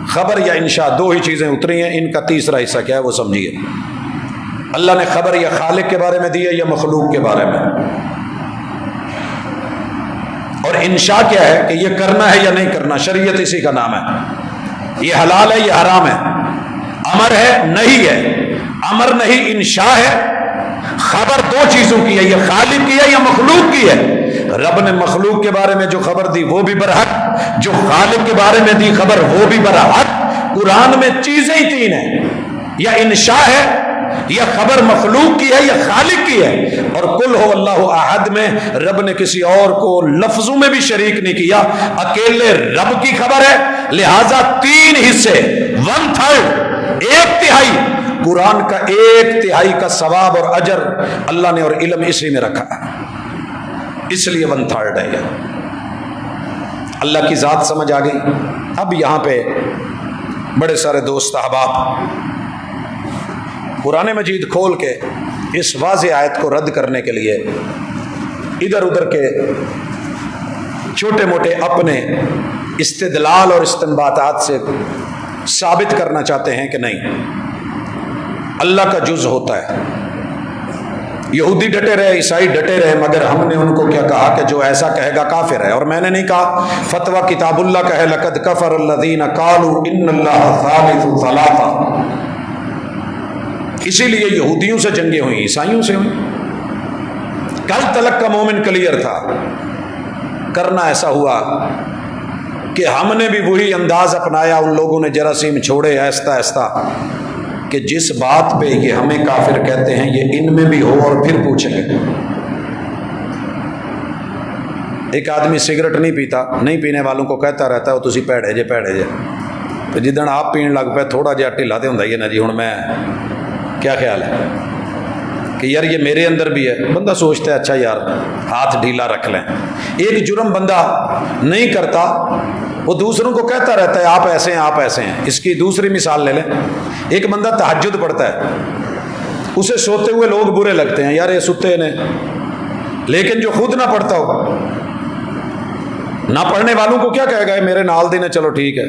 خبر یا انشاء 2 ہی چیزیں اتری ہیں، ان کا تیسرا حصہ کیا ہے وہ سمجھیے۔ اللہ نے خبر یا خالق کے بارے میں دی ہے یا مخلوق کے بارے میں، اور انشاء کیا ہے کہ یہ کرنا ہے یا نہیں کرنا، شریعت اسی کا نام ہے، یہ حلال ہے یہ حرام ہے، امر ہے نہیں ہے، امر نہیں انشاء ہے۔ خبر 2 چیزوں کی ہے، یہ خالق کی ہے یا مخلوق کی ہے۔ رب نے مخلوق کے بارے میں جو خبر دی وہ بھی برحق، جو خالق کے بارے میں دی خبر وہ بھی برحق۔ قرآن میں چیزیں ہی 3 ہیں، یا انشاء ہے، یا خبر مخلوق کی ہے، یا خالق کی ہے۔ اور قل هو اللہ احد میں رب نے کسی اور کو لفظوں میں بھی شریک نہیں کیا، اکیلے رب کی خبر ہے، لہذا 3 حصے، 1/3، 1/3 قرآن کا 1/3 کا ثواب اور اجر اللہ نے اور علم اسی میں رکھا ہے، اس لیے 1/3 ہے یہ۔ اللہ کی ذات سمجھ آ گئی۔ اب یہاں پہ بڑے سارے دوست احباب قرآن مجید کھول کے اس واضح آیت کو رد کرنے کے لیے ادھر ادھر کے چھوٹے موٹے اپنے استدلال اور استنباطات سے ثابت کرنا چاہتے ہیں کہ نہیں، اللہ کا جز ہوتا ہے۔ یہودی ڈٹے رہے، عیسائی ڈٹے رہے، مگر ہم نے ان کو کیا کہا کہ جو ایسا کہے گا کافر ہے، اور میں نے نہیں کہا فتویٰ کتاب اللہ کا ہے، لقد کفر الذین قالوا ان اللہ ثالث ثلاثہ۔ اسی لیے یہودیوں سے جنگیں ہوئیں، عیسائیوں سے ہوئیں۔ کل تلک کا مومن کلیئر تھا، کرنا ایسا ہوا کہ ہم نے بھی وہی انداز اپنایا، ان لوگوں نے جراثیم چھوڑے آہستہ آہستہ، کہ جس بات پہ یہ ہمیں کافر کہتے ہیں یہ ان میں بھی ہو، اور پھر پوچھیں گے۔ ایک آدمی سگریٹ نہیں پیتا، نہیں پینے والوں کو کہتا رہتا ہے تسی پیڑے جے پیڑے جے، تو جدن آپ پین لگ پہ تھوڑا جہا ڈھیلا تے ہوندا ہی ہے نا جی، ہن میں کیا خیال ہے کہ یار یہ میرے اندر بھی ہے، بندہ سوچتا ہے اچھا یار ہاتھ ڈھیلا رکھ لیں۔ ایک جرم بندہ نہیں کرتا، وہ دوسروں کو کہتا رہتا ہے آپ ایسے ہیں آپ ایسے ہیں۔ اس کی دوسری مثال لے لیں، ایک بندہ تہجد پڑھتا ہے، اسے سوتے ہوئے لوگ برے لگتے ہیں، یار یہ ستے نے، لیکن جو خود نہ پڑھتا ہوگا، نہ پڑھنے والوں کو کیا کہے گا میرے نال دین، چلو ٹھیک ہے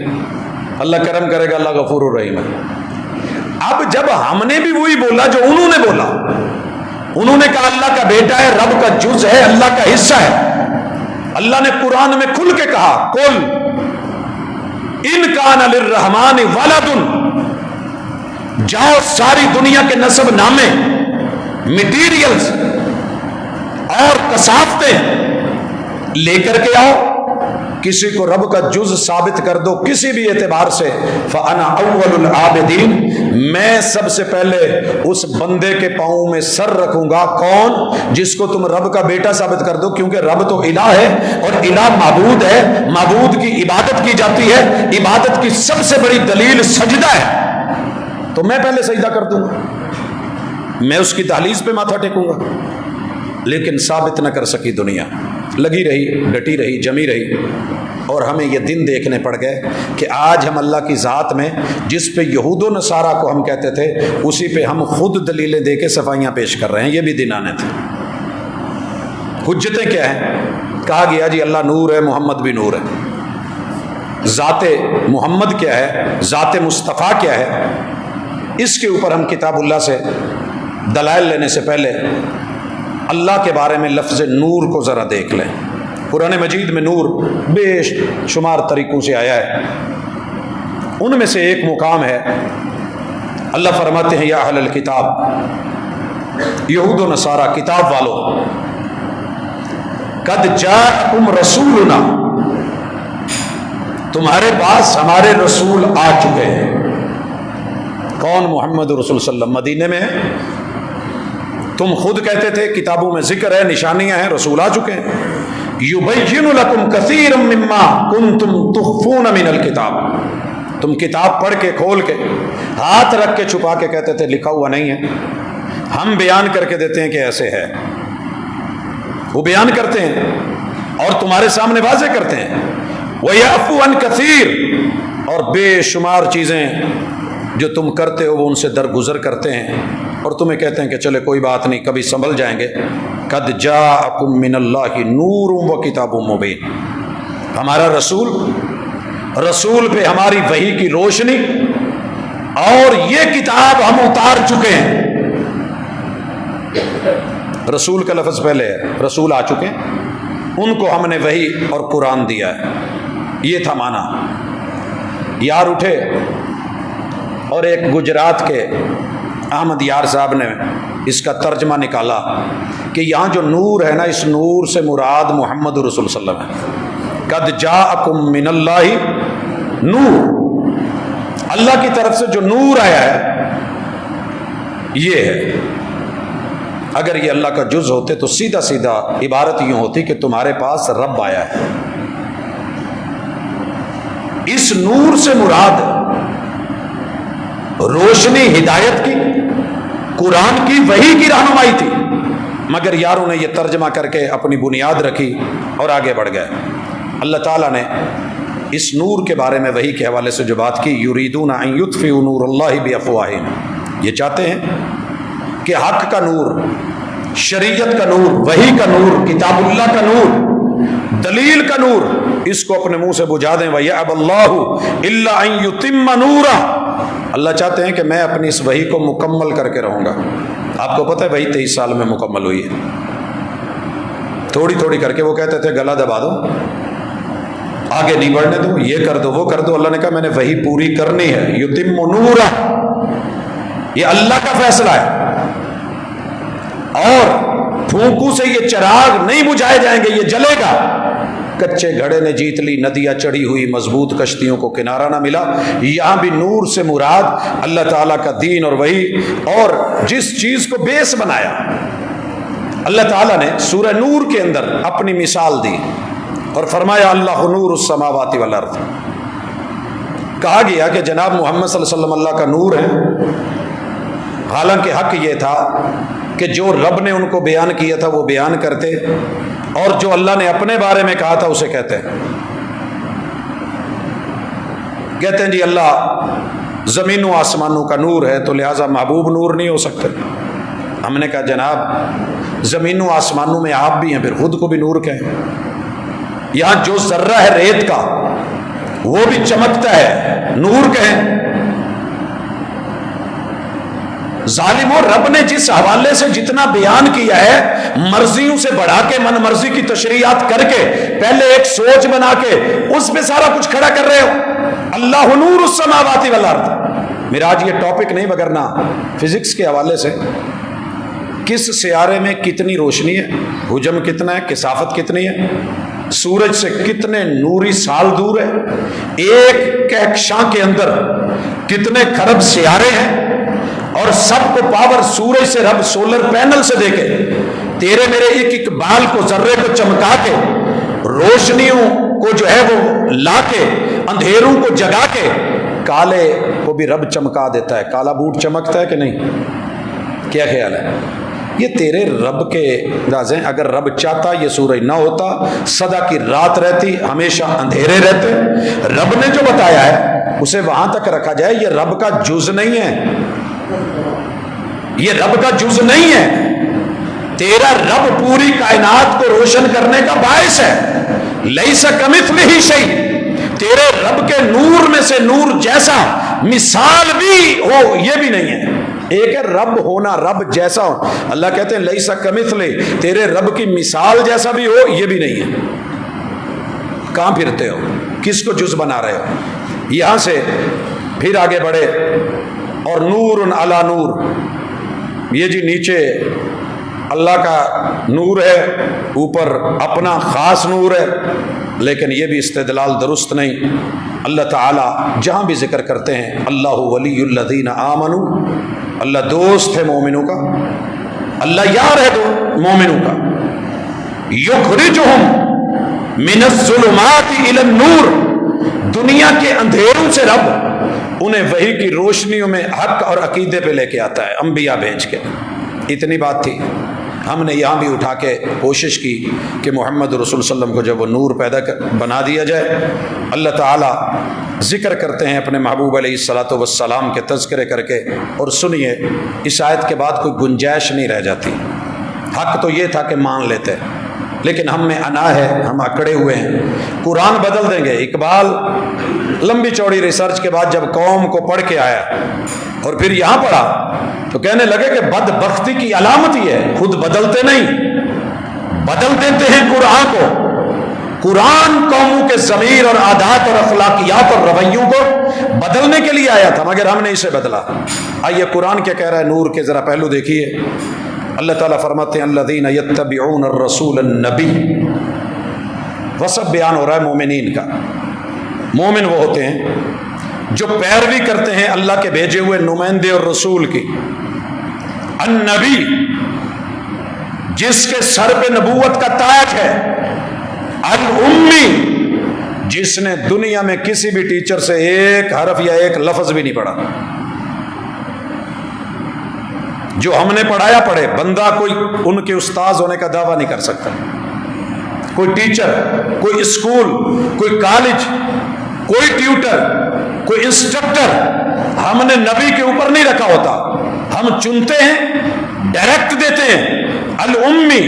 اللہ کرم کرے گا، اللہ غفور الرحیم ہے۔ اب جب ہم نے بھی وہی بولا جو انہوں نے بولا، انہوں نے کہا اللہ کا بیٹا ہے، رب کا جز ہے، اللہ کا حصہ ہے، اللہ نے قرآن میں کھل کے کہا قل ان کان للرحمن ولد، جاؤ ساری دنیا کے نسب نامے، مٹیریلز اور کثافتیں لے کر کے آؤ، کسی کو رب کا جز ثابت کر دو کسی بھی اعتبار سے، فانا اول العابدین، میں سب سے پہلے اس بندے کے پاؤں میں سر رکھوں گا۔ کون؟ جس کو تم رب کا بیٹا ثابت کر دو، کیونکہ رب تو الہ ہے اور الہ معبود ہے، معبود کی عبادت کی جاتی ہے، عبادت کی سب سے بڑی دلیل سجدہ ہے، تو میں پہلے سجدہ کر دوں گا، میں اس کی دہلیز پہ ماتھا ٹیکوں گا۔ لیکن ثابت نہ کر سکی دنیا، لگی رہی، ڈٹی رہی، جمی رہی۔ اور ہمیں یہ دن دیکھنے پڑ گئے کہ آج ہم اللہ کی ذات میں جس پہ یہود و نصارہ کو ہم کہتے تھے اسی پہ ہم خود دلیلیں دے کے صفائیاں پیش کر رہے ہیں. یہ بھی دن آنے تھے. حجتیں کیا ہیں؟ کہا گیا جی اللہ نور ہے، محمد بھی نور ہے. ذات محمد کیا ہے، ذات مصطفیٰ کیا ہے، اس کے اوپر ہم کتاب اللہ سے دلائل لینے سے پہلے اللہ کے بارے میں لفظ نور کو ذرا دیکھ لیں. قرآن مجید میں نور بے شمار طریقوں سے آیا ہے. ان میں سے ایک مقام ہے اللہ فرماتے ہیں یا اہل الکتاب، یہود و نصارہ کتاب والو، قد جاءکم رسولنا، تمہارے پاس ہمارے رسول آ چکے ہیں. کون؟ محمد رسول صلی اللہ علیہ وسلم. مدینے میں ہے. تم خود کہتے تھے کتابوں میں ذکر ہے، نشانیاں ہیں، رسول آ چکے ہیں. یبین لکم کثیرا مما کنتم تخفون من الکتاب، تم کتاب پڑھ کے کھول کے ہاتھ رکھ کے چھپا کے کہتے تھے لکھا ہوا نہیں ہے، ہم بیان کر کے دیتے ہیں کہ ایسے ہے. وہ بیان کرتے ہیں اور تمہارے سامنے واضح کرتے ہیں. وَيَعْفُو عَنْ كَثِيرٍ، اور بے شمار چیزیں جو تم کرتے ہو وہ ان سے درگزر کرتے ہیں اور تمہیں کہتے ہیں کہ چلے کوئی بات نہیں، کبھی سنبھل جائیں گے. قد جاءکم من اللہ نور و کتاب مبین، ہمارا رسول پہ ہماری وحی کی روشنی اور یہ کتاب ہم اتار چکے ہیں. رسول کا لفظ پہلے ہے، رسول آ چکے ہیں، ان کو ہم نے وحی اور قرآن دیا ہے. یہ تھا معنی. یار اٹھے اور ایک گجرات کے احمد یار صاحب نے اس کا ترجمہ نکالا کہ یہاں جو نور ہے نا، اس نور سے مراد محمد رسول صلی اللہ علیہ وسلم ہے. قد جاءکم من اللہ نور، اللہ کی طرف سے جو نور آیا ہے یہ ہے. اگر یہ اللہ کا جز ہوتے تو سیدھا سیدھا عبارت یوں ہوتی کہ تمہارے پاس رب آیا ہے. اس نور سے مراد روشنی ہدایت کی، قرآن کی، وحی کی رہنمائی تھی. مگر یاروں نے یہ ترجمہ کر کے اپنی بنیاد رکھی اور آگے بڑھ گئے. اللہ تعالیٰ نے اس نور کے بارے میں وحی کے حوالے سے جو بات کی، یریدون ان یطفئوا نور اللہ بافواہہم، یہ چاہتے ہیں کہ حق کا نور، شریعت کا نور، وحی کا نور، کتاب اللہ کا نور، دلیل کا نور، اس کو اپنے منہ سے بجھا دیں. وَيَأْبَى اللَّهُ إِلَّا أَن يُتِمَّ نُورَهُ، اللہ چاہتے ہیں کہ میں اپنی اس وحی کو مکمل کر کے رہوں گا. آپ کو پتہ ہے وحی 23 سال میں مکمل ہوئی ہے. تھوڑی تھوڑی کر کے وہ کہتے تھے گلا دبا دو، آگے نہیں بڑھنے دو، یہ کر دو، وہ کر دو. اللہ نے کہا میں نے وحی پوری کرنی ہے. یتم نورہ، یہ اللہ کا فیصلہ ہے. اور پھونکوں سے یہ چراغ نہیں بجھائے جائیں گے، یہ جلے گا. کچے گھڑے نے جیت لی، ندیاں چڑھی ہوئی، مضبوط کشتیوں کو کنارہ نہ ملا. یہاں بھی نور سے مراد اللہ تعالیٰ کا دین اور وحی، اور جس چیز کو بیس بنایا اللہ تعالیٰ نے سورہ نور کے اندر اپنی مثال دی اور فرمایا اللہ نور السماوات والارض. کہا گیا کہ جناب محمد صلی اللہ علیہ وسلم اللہ کا نور ہے، حالانکہ حق یہ تھا کہ جو رب نے ان کو بیان کیا تھا وہ بیان کرتے، اور جو اللہ نے اپنے بارے میں کہا تھا اسے کہتے ہیں جی اللہ زمین و آسمانوں کا نور ہے تو لہٰذا محبوب نور نہیں ہو سکتے. ہم نے کہا جناب زمین و آسمانوں میں آپ بھی ہیں، پھر خود کو بھی نور کہیں. یہاں جو ذرہ ہے ریت کا وہ بھی چمکتا ہے، نور کہیں. ظالموں، رب نے جس حوالے سے جتنا بیان کیا ہے، مرضیوں سے بڑھا کے من مرضی کی تشریحات کر کے پہلے ایک سوچ بنا کے اس پہ سارا کچھ کھڑا کر رہے ہو. اللہ نور السماوات والارض. میرا آج یہ ٹاپک نہیں، وگرنہ فزکس کے حوالے سے کس سیارے میں کتنی روشنی ہے، حجم کتنا ہے، کثافت کتنی ہے، سورج سے کتنے نوری سال دور ہے، ایک کہکشاں کے اندر کتنے خرب سیارے ہیں، اور سب کو پاور سورج سے رب سولر پینل سے دے کے تیرے میرے ایک ایک بال کو، ذرے کو چمکا کے، روشنیوں کو جو ہے وہ لا کے، اندھیروں کو جگا کے، کالے کو بھی رب چمکا دیتا ہے. کالا بوٹ چمکتا ہے کہ نہیں؟ کیا خیال ہے؟ یہ تیرے رب کے راز ہیں. اگر رب چاہتا یہ سورج نہ ہوتا, سدا کی رات رہتی, ہمیشہ اندھیرے رہتے. رب نے جو بتایا ہے اسے وہاں تک رکھا جائے. یہ رب کا جز نہیں ہے, یہ رب کا جز نہیں ہے. تیرا رب پوری کائنات کو روشن کرنے کا باعث ہے. لیس کمثلہ شیء, تیرے رب کے نور میں سے نور جیسا مثال بھی ہو یہ بھی نہیں ہے. ایک ہے رب ہونا, رب جیسا ہو. اللہ کہتے ہیں لیس کمثلہ, تیرے رب کی مثال جیسا بھی ہو یہ بھی نہیں ہے. کہاں پھرتے ہو, کس کو جز بنا رہے ہو؟ یہاں سے پھر آگے بڑھے اور نور علی نور, یہ جی نیچے اللہ کا نور ہے, اوپر اپنا خاص نور ہے. لیکن یہ بھی استدلال درست نہیں. اللہ تعالی جہاں بھی ذکر کرتے ہیں اللہ ولی الذین آمنوا, اللہ دوست ہے مومنوں کا, اللہ یار ہے تو مومنوں کا. یخرجہم من الظلمات الی النور, دنیا کے اندھیروں سے رب انہیں وحی کی روشنیوں میں حق اور عقیدے پہ لے کے آتا ہے, انبیاء بھیج کے. اتنی بات تھی. ہم نے یہاں بھی اٹھا کے کوشش کی کہ محمد رسول صلی اللہ علیہ وسلم کو جب وہ نور بنا دیا جائے. اللہ تعالیٰ ذکر کرتے ہیں اپنے محبوب علیہ الصلاۃ والسلام کے تذکرے کر کے, اور سنیے اس آیت کے بعد کوئی گنجائش نہیں رہ جاتی. حق تو یہ تھا کہ مان لیتے, لیکن ہم میں انا ہے, ہم اکڑے ہوئے ہیں. قرآن بدل دیں گے. اقبال لمبی چوڑی ریسرچ کے بعد جب قوم کو پڑھ کے آیا اور پھر یہاں پڑھا تو کہنے لگے کہ بدبختی کی علامت یہ ہے, خود بدلتے نہیں, بدل دیتے ہیں قرآن کو. قرآن قوموں کے ضمیر اور عادات اور اخلاقیات اور رویوں کو بدلنے کے لیے آیا تھا, مگر ہم نے اسے بدلا. آئیے قرآن کیا کہہ رہا ہے نور کے ذرا پہلو دیکھیے. اللہ تعالیٰ فرماتے ہیں الذین یتبعون الرسول النبی, وصف بیان ہو رہا ہے مومنین کا. مومن وہ ہوتے ہیں جو پیروی کرتے ہیں اللہ کے بھیجے ہوئے نمائندے اور رسول کی. النبی, جس کے سر پہ نبوت کا تاج ہے. الامی, جس نے دنیا میں کسی بھی ٹیچر سے ایک حرف یا ایک لفظ بھی نہیں پڑھا. جو ہم نے پڑھایا پڑھے, بندہ کوئی ان کے استاذ ہونے کا دعویٰ نہیں کر سکتا. کوئی ٹیچر, کوئی اسکول, کوئی کالج, کوئی ٹیوٹر, کوئی انسٹرکٹر ہم نے نبی کے اوپر نہیں رکھا ہوتا. ہم چنتے ہیں, ڈائریکٹ دیتے ہیں. الامی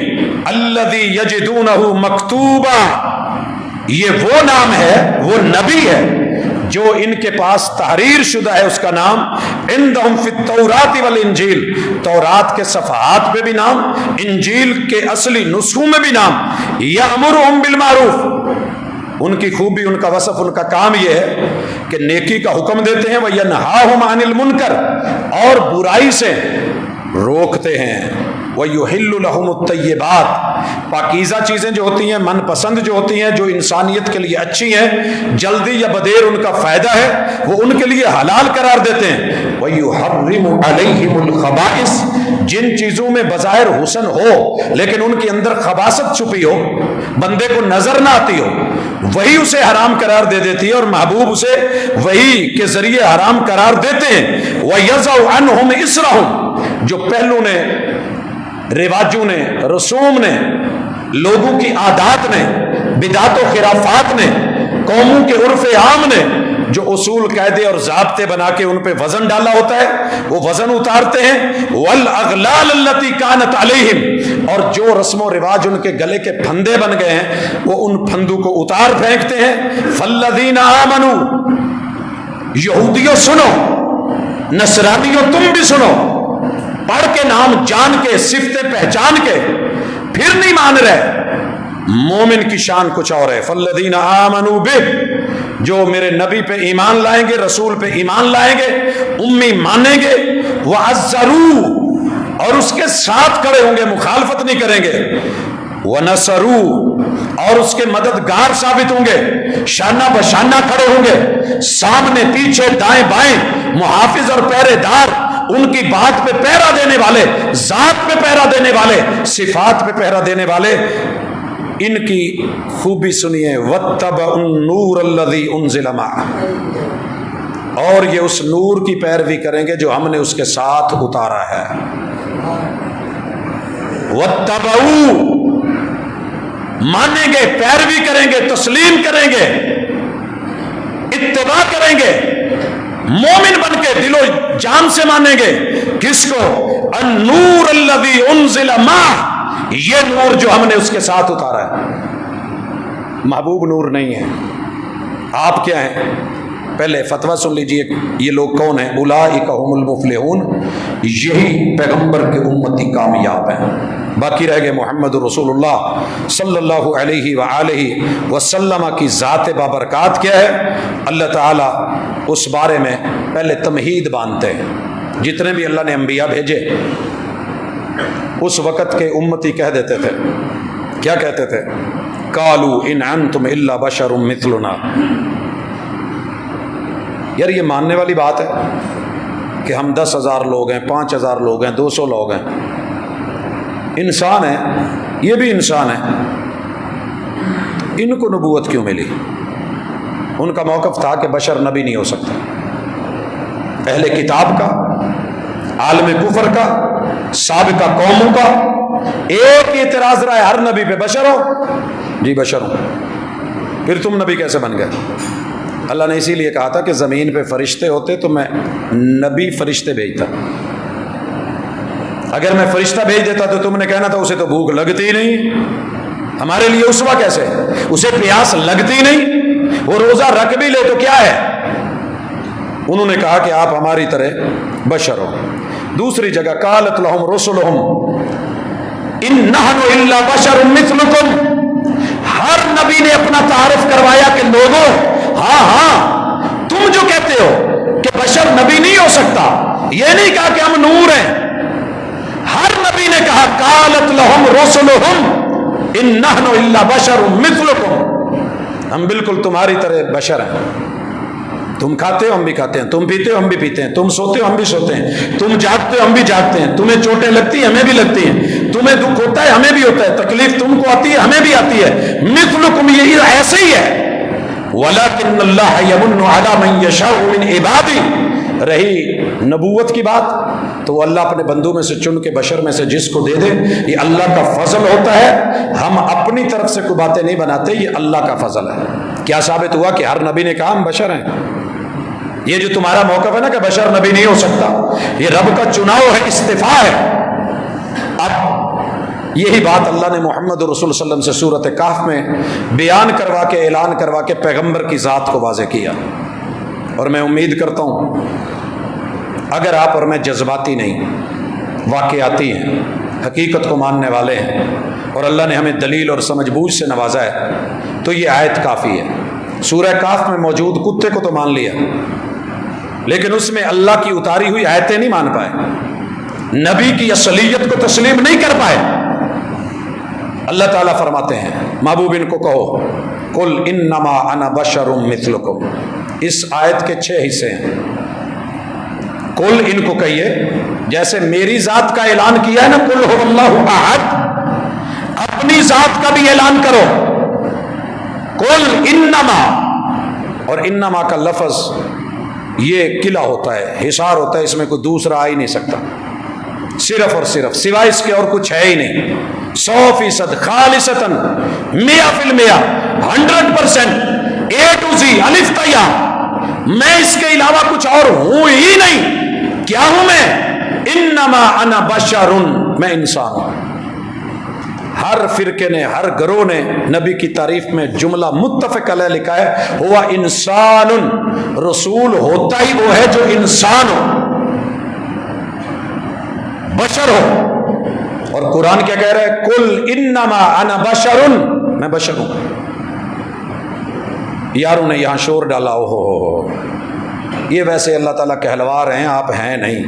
الذی یجدونہ مکتوبا, یہ وہ نام ہے, وہ نبی ہے جو ان کے پاس تحریر شدہ ہے, اس کا نام عندہم فی التوراۃ والانجیل, تورات کے صفحات پہ بھی نام, انجیل کے اصلی نسخوں میں بھی نام. یأمرہم بالمعروف, ان کی خوبی, ان کا وصف, ان کا کام یہ ہے کہ نیکی کا حکم دیتے ہیں. وَيَنْهَاهُمْ عَنِ الْمُنْكَرِ, اور برائی سے روکتے ہیں. وَيُحِلُّ لَهُمُ الطَّيِّبَاتِ, پاکیزہ چیزیں جو ہوتی ہیں, من پسند جو ہوتی ہیں, جو انسانیت کے لیے اچھی ہیں, جلدی یا بدیر ان کا فائدہ ہے, وہ ان کے لیے حلال قرار دیتے ہیں. وَيُحَرِّمُ عَلَيْهِمُ الْخَبَائِثِ, جن چیزوں میں بظاہر حسن ہو لیکن ان کے اندر خباثت چھپی ہو, بندے کو نظر نہ آتی ہو, وہی اسے حرام قرار دے دیتی ہے, اور محبوب اسے وہی کے ذریعے حرام قرار دیتے ہیں. وَيَضَعُ عَنْهُمْ إِصْرَهُمْ, جو پہلو نے, رواجوں نے, رسوم نے, لوگوں کی عادات نے, بدعت و خرافات نے, قوموں کے عرف عام نے جو اصول قاعدے اور ضابطے بنا کے ان پہ وزن ڈالا ہوتا ہے, وہ وزن اتارتے ہیں. والاغلال التي كانت عليهم, اور جو رسم و رواج ان کے گلے کے پھندے بن گئے ہیں وہ ان پھندوں کو اتار پھینکتے ہیں. فالذین آمنوا, یہودیوں سنو, نصرانیوں تم بھی سنو, پڑھ کے نام جان کے, صفتیں پہچان کے, پھر نہیں مان رہے. مومن کی شان کچھ اور ہے. فالذین آمنوا بہ, جو میرے نبی پہ ایمان لائیں گے, رسول پہ ایمان لائیں گے, امی مانیں گے. وعزروا, اور اس کے ساتھ کھڑے ہوں گے, مخالفت نہیں کریں گے. ونصروا, اور اس کے مددگار ثابت ہوں گے, شانہ بشانہ کھڑے ہوں گے, سامنے پیچھے دائیں بائیں محافظ اور پہرے دار, ان کی بات پہ پہرا دینے والے, ذات پہ پہرا دینے والے, صفات پہ پہرا دینے والے. ان کی خوبی سنیے. وَاتَّبَعُوا النُّورَ الَّذِي أُنزِلَ مَعَهُ, اور یہ اس نور کی پیروی کریں گے جو ہم نے اس کے ساتھ اتارا ہے. واتبعوا، مانیں گے، پیروی کریں گے، تسلیم کریں گے، اتباع کریں گے، مومن بن کے دل و جان سے مانیں گے. کس کو؟ النور الذی انزل معہ، یہ نور جو ہم نے اس کے ساتھ اتارا ہے. محبوب نور نہیں ہے. آپ کیا ہیں؟ پہلے فتویٰ سن لیجئے، یہ لوگ کون ہیں؟ اولئک هم المفلحون، یہی پیغمبر کے امتی کامیاب ہیں. باقی رہ گئے محمد رسول اللہ صلی اللہ علیہ وآلہ وسلم کی ذات بابرکات کیا ہے. اللہ تعالیٰ اس بارے میں پہلے تمہید باندھتے ہیں. جتنے بھی اللہ نے انبیاء بھیجے اس وقت کے امتی کہہ دیتے تھے، کیا کہتے تھے؟ قالوا ان انتم الا بشر مثلنا. یار یہ ماننے والی بات ہے کہ ہم 10,000 لوگ ہیں، 5,000 لوگ ہیں، 200 لوگ ہیں، انسان ہیں، یہ بھی انسان ہیں، ان کو نبوت کیوں ملی؟ ان کا موقف تھا کہ بشر نبی نہیں ہو سکتا. اہل کتاب کا، عالم کفر کا، سابقہ قوموں کا ایک ہی اعتراض رہا ہے ہر نبی پہ، بشر ہو؟ جی بشر ہوں. پھر تم نبی کیسے بن گئے؟ اللہ نے اسی لیے کہا تھا کہ زمین پہ فرشتے ہوتے تو میں نبی فرشتے بھیجتا. اگر میں فرشتہ بھیج دیتا تو تم نے کہنا تھا اسے تو بھوک لگتی نہیں، ہمارے لیے اسوا کیسے؟ اسے پیاس لگتی نہیں، وہ روزہ رکھ بھی لے تو کیا ہے؟ انہوں نے کہا کہ آپ ہماری طرح بشر ہو. دوسری جگہ قالت لهم رسلهم ان نحن الا بشر مثلکم، ہر نبی نے اپنا تعارف کروایا کہ لوگوں، ہاں تم جو کہتے ہو کہ بشر نبی نہیں ہو سکتا، یہ نہیں کہا کہ ہم نور ہیں. ہر نبی نے کہا قالت لهم رسلهم ان نحن الا بشر مثلکم، ہم بالکل تمہاری طرح بشر ہیں. تم کھاتے ہو ہم بھی کھاتے ہیں، تم پیتے ہو ہم بھی پیتے ہیں، تم سوتے ہو ہم بھی سوتے ہیں، تم جاگتے ہو ہم بھی جاگتے ہیں، تمہیں چوٹیں لگتی ہیں ہمیں بھی لگتی ہیں، تمہیں دکھ ہوتا ہے ہمیں بھی ہوتا ہے، تکلیف تم کو آتی ہے ہمیں بھی آتی ہے. مثلکم، یہی ایسے ہی ہے. وَلَكِنَّ اللَّهَ يَمُنُّ عَلَى مَن يَشَاءُ مِنْ عِبَادِهِ. رہی نبوت کی بات تو وہ اللہ اپنے بندوں میں سے چن کے بشر میں سے جس کو دے دے، یہ اللہ کا فضل ہوتا ہے. ہم اپنی طرف سے کوئی باتیں نہیں بناتے، یہ اللہ کا فضل ہے. کیا ثابت ہوا کہ ہر نبی نے کہا ہم بشر ہیں؟ یہ جو تمہارا موقف ہے نا کہ بشر نبی نہیں ہو سکتا، یہ رب کا چناؤ ہے، استفاء ہے. اب یہی بات اللہ نے محمد رسول صلی اللہ علیہ وسلم سے سورۃ کہف میں بیان کروا کے، اعلان کروا کے پیغمبر کی ذات کو واضح کیا. اور میں امید کرتا ہوں اگر آپ اور میں جذباتی نہیں، واقعاتی ہیں، حقیقت کو ماننے والے ہیں، اور اللہ نے ہمیں دلیل اور سمجھ بوجھ سے نوازا ہے، تو یہ آیت کافی ہے. سورہ کہف میں موجود کتے کو تو مان لیا، لیکن اس میں اللہ کی اتاری ہوئی آیتیں نہیں مان پائے، نبی کی اصلیت کو تسلیم نہیں کر پائے. اللہ تعالیٰ فرماتے ہیں محبوب ان کو کہو قل انما انا بشر مثلکم. اس آیت کے 6 حصے ہیں. قل، ان کو کہیے، جیسے میری ذات کا اعلان کیا ہے نا قل هو اللہ احد، اپنی ذات کا بھی اعلان کرو. قل انما، اور انما کا لفظ یہ قلعہ ہوتا ہے، حصار ہوتا ہے، اس میں کوئی دوسرا آ ہی نہیں سکتا، صرف اور صرف سوائے اس کے اور کچھ ہے ہی نہیں. 100% خالصتاً 100%، 100% A to Z، الف تا یا، میں اس کے علاوہ کچھ اور ہوں ہی نہیں. کیا ہوں میں؟ انما انا بشر، میں انسان ہوں. ہر فرقے نے، ہر گروہ نے نبی کی تعریف میں جملہ متفق علیہ لکھا ہے، ہوا انسان. رسول ہوتا ہی وہ ہے جو انسان ہو، بشر ہو. اور قرآن کیا کہہ رہا ہے؟ قل انما انا بشر، میں بشر ہوں. یاروں نے یہاں شور ڈالا، ہو یہ ویسے اللہ تعالیٰ کہلوا رہے ہیں، آپ ہیں نہیں،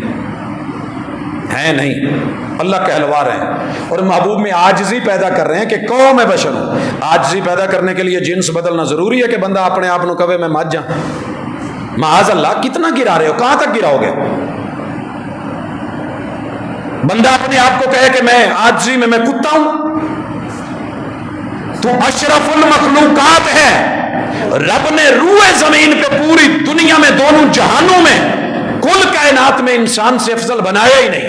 اللہ کہلوا رہے ہیں. اور محبوب میں عاجزی پیدا کر رہے ہیں کہ کہو میں بشر ہوں. عاجزی پیدا کرنے کے لیے جنس بدلنا ضروری ہے کہ بندہ اپنے آپ کو کہے میں مت جاؤں؟ معاذ اللہ، کتنا گرا رہے ہو، کہاں تک گراؤ گے؟ بندہ اپنے آپ کو کہے کہ میں عاجزی میں کتا ہوں. تو اشرف المخلوقات ہے. رب نے روح زمین پہ پوری دنیا میں، دونوں جہانوں میں، کل کائنات میں انسان سے افضل بنایا ہی نہیں.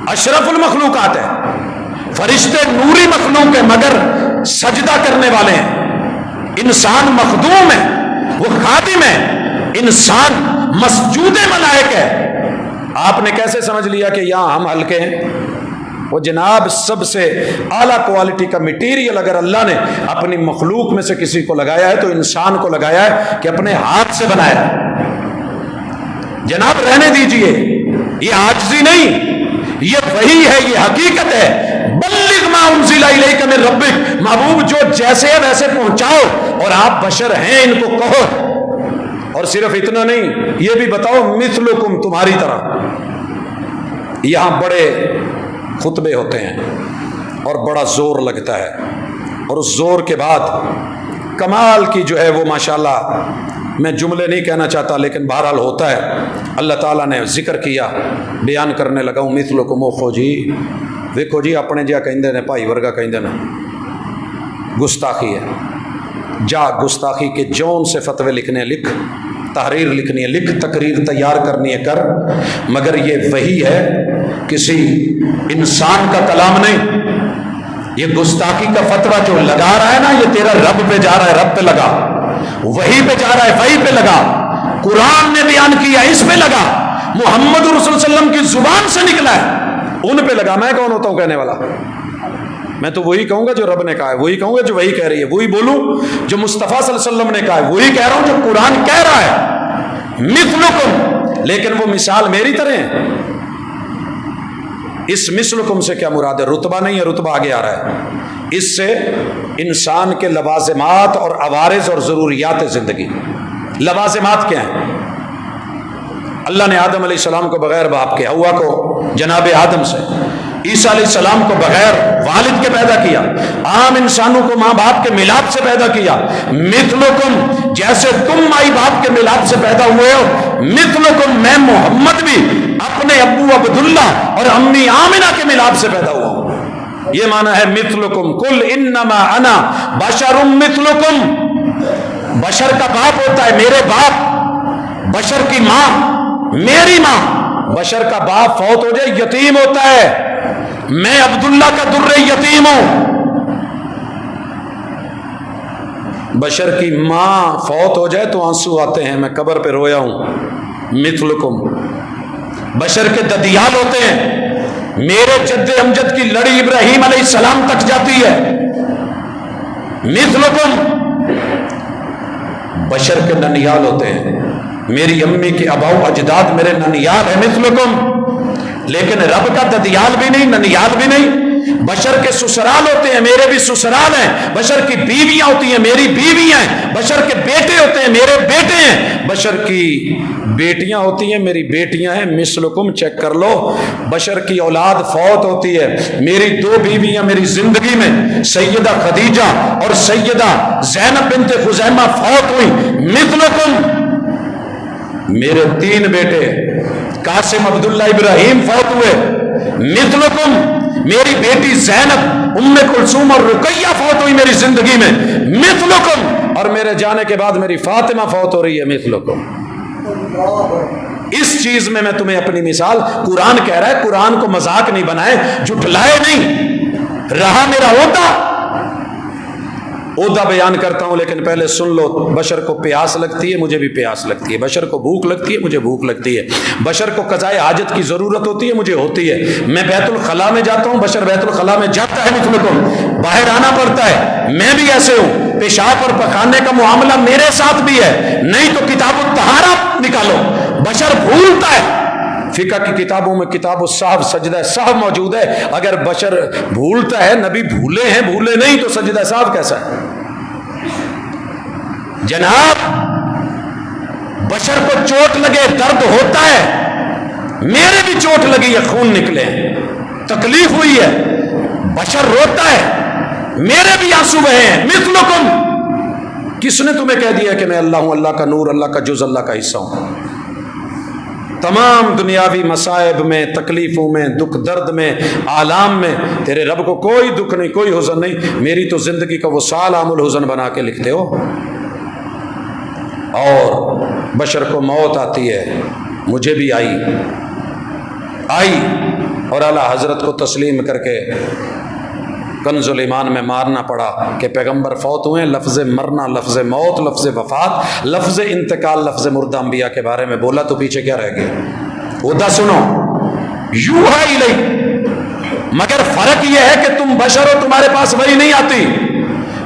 اشرف المخلوقات ہے. فرشتے نوری مخلوق ہیں مگر سجدہ کرنے والے ہیں، انسان مخدوم ہے، وہ خادم ہے، انسان مسجود ملائک ہے۔ آپ نے کیسے سمجھ لیا کہ یہاں ہم ہلکے ہیں؟ وہ جناب سب سے اعلیٰ کوالٹی کا مٹیریل اگر اللہ نے اپنی مخلوق میں سے کسی کو لگایا ہے تو انسان کو لگایا ہے کہ اپنے ہاتھ سے بنایا ہے۔ جناب رہنے دیجئے، یہ عاجزی نہیں، یہ وحی ہے، یہ حقیقت ہے۔ بلغ ما انزل الیک من ربک، محبوب جو جیسے ہے ویسے پہنچاؤ، اور آپ بشر ہیں ان کو کہو۔ اور صرف اتنا نہیں، یہ بھی بتاؤ مثلکم، تمہاری طرح۔ یہاں بڑے خطبے ہوتے ہیں اور بڑا زور لگتا ہے، اور اس زور کے بعد کمال کی جو ہے وہ ماشاءاللہ، میں جملے نہیں کہنا چاہتا لیکن بہرحال ہوتا ہے، اللہ تعالیٰ نے ذکر کیا، بیان کرنے لگا ہوں مثلکم، اوکھو جی ویکھو جی اپنے جہاں کہندے نے بھائی ورگا کہندے نے، گستاخی ہے، جا گستاخی کے جون سے فتوے لکھنے لکھ، تحریر لکھنی ہے لکھ، تقریر تیار کرنی ہے کر، مگر یہ وحی ہے، کسی انسان کا کلام نہیں۔ یہ گستاخی کا فتویٰ جو لگا رہا ہے نا، یہ تیرا رب پہ جا رہا ہے، رب پہ لگا، وحی پہ جا رہا ہے، وحی پہ لگا، قرآن نے بیان کیا اس پہ لگا، محمد رسول صلی اللہ علیہ وسلم کی زبان سے نکلا ہے، ان پہ لگا۔ میں کون ہوتا ہوں کہنے والا؟ میں تو وہی کہوں گا جو رب نے کہا ہے، وہی کہوں گا جو وہی کہہ رہی ہے، وہی بولوں جو مصطفیٰ صلی اللہ علیہ وسلم نے کہا ہے، وہی کہہ رہا ہوں جو قرآن کہہ رہا ہے۔ مثلکم، لیکن وہ مثال میری طرح ہے۔ اس مثلکم سے کیا مراد ہے؟ رتبہ نہیں ہے، رتبہ آگے آ رہا ہے۔ اس سے انسان کے لوازمات اور عوارض اور ضروریات زندگی۔ لوازمات کیا ہیں؟ اللہ نے آدم علیہ السلام کو بغیر باپ کے، حوا کو جناب آدم سے، عیسیٰ علیہ السلام کو بغیر والد کے پیدا کیا، عام انسانوں کو ماں باپ کے میلاد سے پیدا کیا۔ مثلکم، جیسے تم مائی باپ کے میلاد سے پیدا ہوئے ہو، مثلکم، میں محمد بھی اپنے ابو عبداللہ اور امی آمنہ کے میلاد سے پیدا ہوا ہوں۔ یہ معنی ہے مثلکم، قل انما انا بشر مثلکم۔ بشر کا باپ ہوتا ہے میرے باپ، بشر کی ماں میری ماں۔ بشر کا باپ فوت ہو جائے یتیم ہوتا ہے، میں عبداللہ کا در یتیم ہوں۔ بشر کی ماں فوت ہو جائے تو آنسو آتے ہیں، میں قبر پہ رویا ہوں۔ مثلکم، بشر کے ددیال ہوتے ہیں، میرے جد امجد کی لڑی ابراہیم علیہ السلام تک جاتی ہے۔ مثلکم، بشر کے ننیال ہوتے ہیں، میری امی کے اباؤ اجداد میرے ننیال ہیں۔ مثلکم، لیکن رب کا ددیال بھی نہیں، ننیال بھی نہیں۔ بشر کے سسرال ہوتے ہیں، میرے بھی سسرال ہیں۔ بشر کی بیویاں ہوتی ہیں، میری بیوی ہیں۔ بشر کے بیٹے ہوتے ہیں، میرے بیٹے ہیں۔ بشر کی بیٹیاں ہوتی ہیں، میری بیٹیاں ہیں۔ مثلکم، چیک کر لو، بشر کی اولاد فوت ہوتی ہے، میری دو بیویاں میری زندگی میں سیدہ خدیجہ اور سیدہ زینب بنت خزیمہ فوت ہوئی۔ مثلکم، میرے تین بیٹے قاسم، عبداللہ، ابراہیم فوت ہوئے۔ مثلکم، میری بیٹی زینب، ام کلثوم اور رقیہ فوت ہوئی میری زندگی میں۔ مثلکم، اور میرے جانے کے بعد میری فاطمہ فوت ہو رہی ہے۔ مثلکم، اس چیز میں میں تمہیں اپنی مثال، قرآن کہہ رہا ہے، قرآن کو مذاق نہیں بنائے، جھٹلائے نہیں۔ رہا میرا عہدہ بیان کرتا ہوں، لیکن پہلے سن لو۔ بشر کو پیاس لگتی ہے، مجھے بھی پیاس لگتی ہے۔ بشر کو بھوک لگتی ہے، مجھے بھوک لگتی ہے۔ بشر کو قضائے حاجت کی ضرورت ہوتی ہے، مجھے ہوتی ہے۔ میں بیت الخلاء میں جاتا ہوں، بشر بیت الخلاء میں جاتا ہے۔ مثلکم، باہر آنا پڑتا ہے، میں بھی ایسے ہوں۔ پیشاب اور پخانے کا معاملہ میرے ساتھ بھی ہے، نہیں تو کتاب الطہارہ نکالو۔ بشر بھولتا ہے، فقہ کی کتابوں میں کتاب السہو، سجدہ سہو موجود ہے۔ اگر بشر بھولتا ہے، نبی بھولے ہیں، بھولے نہیں تو سجدہ سہو کیسا ہے؟ جناب بشر کو چوٹ لگے درد ہوتا ہے، میرے بھی چوٹ لگی ہے، خون نکلے، تکلیف ہوئی ہے، بشر روتا ہے، میرے بھی آنسو بہے ہیں۔ مثلکم، کس نے تمہیں کہہ دیا کہ میں اللہ ہوں، اللہ کا نور، اللہ کا جز، اللہ کا حصہ ہوں؟ تمام دنیاوی مصائب میں، تکلیفوں میں، دکھ درد میں، آلام میں تیرے رب کو کوئی دکھ نہیں، کوئی حزن نہیں۔ میری تو زندگی کا وہ سال عام الحزن بنا کے لکھتے ہو۔ اور بشر کو موت آتی ہے، مجھے بھی آئی، اور اعلیٰ حضرت کو تسلیم کر کے کنز الایمان میں مارنا پڑا کہ پیغمبر فوت ہوئے، لفظ مرنا، لفظ موت، لفظ وفات، لفظ انتقال، لفظ مردہ انبیاء کے بارے میں بولا تو پیچھے کیا رہ گیا؟ خدا سنو، یوحا الیہ، مگر فرق یہ ہے کہ تم بشر ہو، تمہارے پاس وحی نہیں آتی،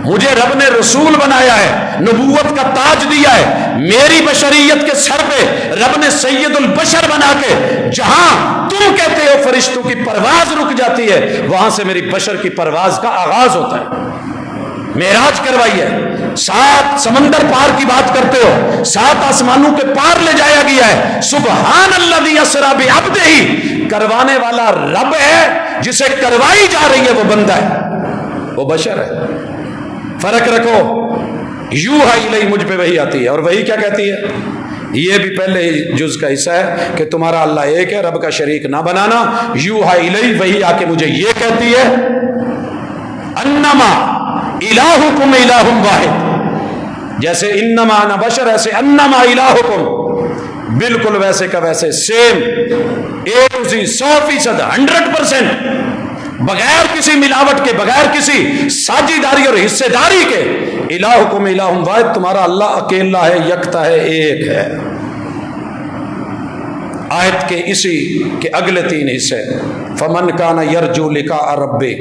مجھے رب نے رسول بنایا ہے، نبوت کا تاج دیا ہے، میری بشریت کے سر پہ رب نے سید البشر بنا کے جہاں تم کہتے ہو فرشتوں کی پرواز رک جاتی ہے، وہاں سے میری بشر کی پرواز کا آغاز ہوتا ہے۔ معراج کروائی ہے، 7 سمندر پار کی بات کرتے ہو، 7 آسمانوں کے پار لے جایا گیا ہے۔ سبحان الذی اسری بعبدہ، کروانے والا رب ہے، جسے کروائی جا رہی ہے وہ بندہ ہے، وہ بشر ہے۔ فرق رکھو، یوحا الیہ مجھ پہ وحی آتی ہے، اور وحی کیا کہتی ہے؟ یہ بھی پہلے جز کا حصہ ہے کہ تمہارا اللہ ایک ہے، رب کا شریک نہ بنانا۔ یوحا الیہ، وحی آ کے مجھے یہ کہتی ہے انما الہکم الہ واحد، جیسے انما انا بشر، ایسے انما الہکم، بالکل ویسے کا ویسے، سیم، اے ٹو زی، 100%، 100%، بغیر کسی ملاوٹ کے، بغیر کسی ساجیداری اور حصے داری کے، الہکم الہ واحد، تمہارا اللہ اکیلا ہے، یکتا ہے، ایک ہے۔ آیت کے اسی کے اگلے 3 حصے، فمن کان یرجو لقاء ربہ،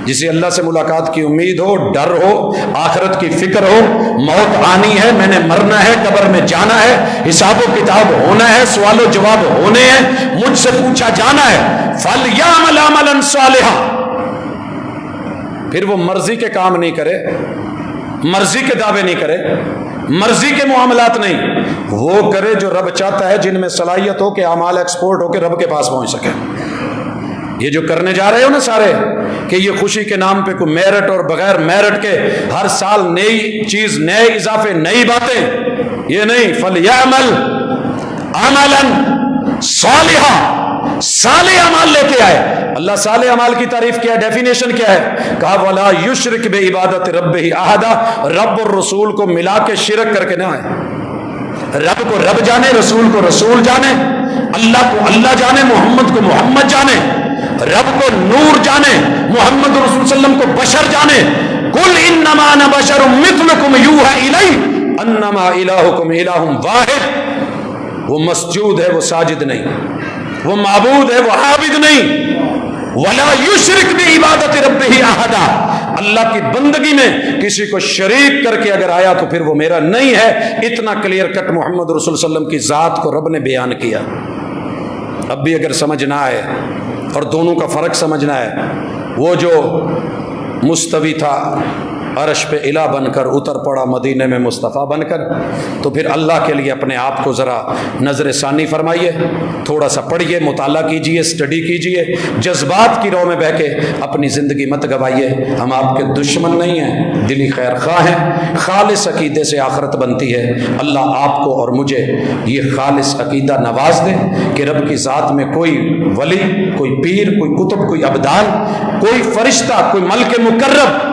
جسے اللہ سے ملاقات کی امید ہو، ڈر ہو، آخرت کی فکر ہو، موت آنی ہے، میں نے مرنا ہے، قبر میں جانا ہے، حساب و کتاب ہونا ہے، سوال و جواب ہونے ہیں، مجھ سے پوچھا جانا ہے، فَلْيَعْمَلْ عَمَلًا صَالِحًا، پھر وہ مرضی کے کام نہیں کرے، مرضی کے دعوے نہیں کرے، مرضی کے معاملات نہیں، وہ کرے جو رب چاہتا ہے، جن میں صلاحیت ہو کہ اعمال ایکسپورٹ ہو کے رب کے پاس پہنچ سکے۔ یہ جو کرنے جا رہے ہو نا سارے، کہ یہ خوشی کے نام پہ کوئی میرٹ اور بغیر میرٹ کے ہر سال نئی چیز، نئے اضافے، نئی باتیں، یہ نہیں، فَلْيَعْمَلْ عَمَلًا صَالِحًا، صالح اعمال لے کے آئے۔ اللہ صالح اعمال کی تعریف کیا ہے، ڈیفینیشن کیا ہے؟ کہا وَلَا يُشْرِكْ بِعِبَادَةِ رَبِّهِ أَحَدًا، رب اور رسول کو ملا کے شرک کر کے نہ آئے۔ رب کو رب جانے، رسول کو رسول جانے، اللہ کو اللہ جانے، محمد کو محمد جانے، رب کو نور جانے، محمد رسول صلی اللہ علیہ وسلم کو بشر جانے۔ قُلْ إِنَّمَا أَنَا بَشَرٌ مِثْلُكُمْ يُوحَىٰ إِلَيَّ أَنَّمَا إِلَٰهُكُمْ إِلَٰهٌ وَاحِدٌ، وہ مسجود ہے، وہ ساجد نہیں، وہ معبود ہے، وہ عابد نہیں۔ وَلَا يُشْرِكْ بِعِبَادَةِ رَبِّهِ أَحَدًا، اللہ کی بندگی میں کسی کو شریک کر کے اگر آیا تو پھر وہ میرا نہیں ہے۔ اتنا کلیئر کٹ محمد رسول صلی اللہ علیہ وسلم کی ذات کو رب نے بیان کیا۔ اب بھی اگر سمجھ نہ آئے اور دونوں کا فرق سمجھنا ہے، وہ جو مستوی تھا عرش پہ الہ بن کر اتر پڑا مدینے میں مصطفیٰ بن کر، تو پھر اللہ کے لیے اپنے آپ کو ذرا نظر ثانی فرمائیے، تھوڑا سا پڑھیے، مطالعہ کیجئے، اسٹڈی کیجئے، جذبات کی رو میں بہ کے اپنی زندگی مت گوائیے۔ ہم آپ کے دشمن نہیں ہیں، دلی خیر خواہ ہیں، خالص عقیدے سے آخرت بنتی ہے۔ اللہ آپ کو اور مجھے یہ خالص عقیدہ نواز دے کہ رب کی ذات میں کوئی ولی، کوئی پیر، کوئی قطب، کوئی ابدال، کوئی فرشتہ، کوئی ملک مقرب،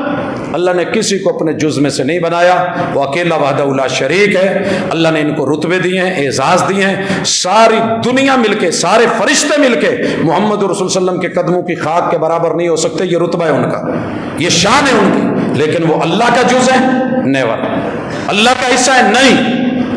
اللہ نے کسی کو اپنے جز میں سے نہیں بنایا، وہ اکیلا وحدہ لا شریک ہے۔ اللہ نے ان کو رتبے دیے ہیں، اعزاز دیے ہیں، ساری دنیا مل کے، سارے فرشتے مل کے محمد رسول صلی اللہ علیہ وسلم کے قدموں کی خاک کے برابر نہیں ہو سکتے۔ یہ رتبہ ہے ان کا، یہ شان ہے ان کی، لیکن وہ اللہ کا جز ہے، نیور، اللہ کا حصہ ہے، نہیں،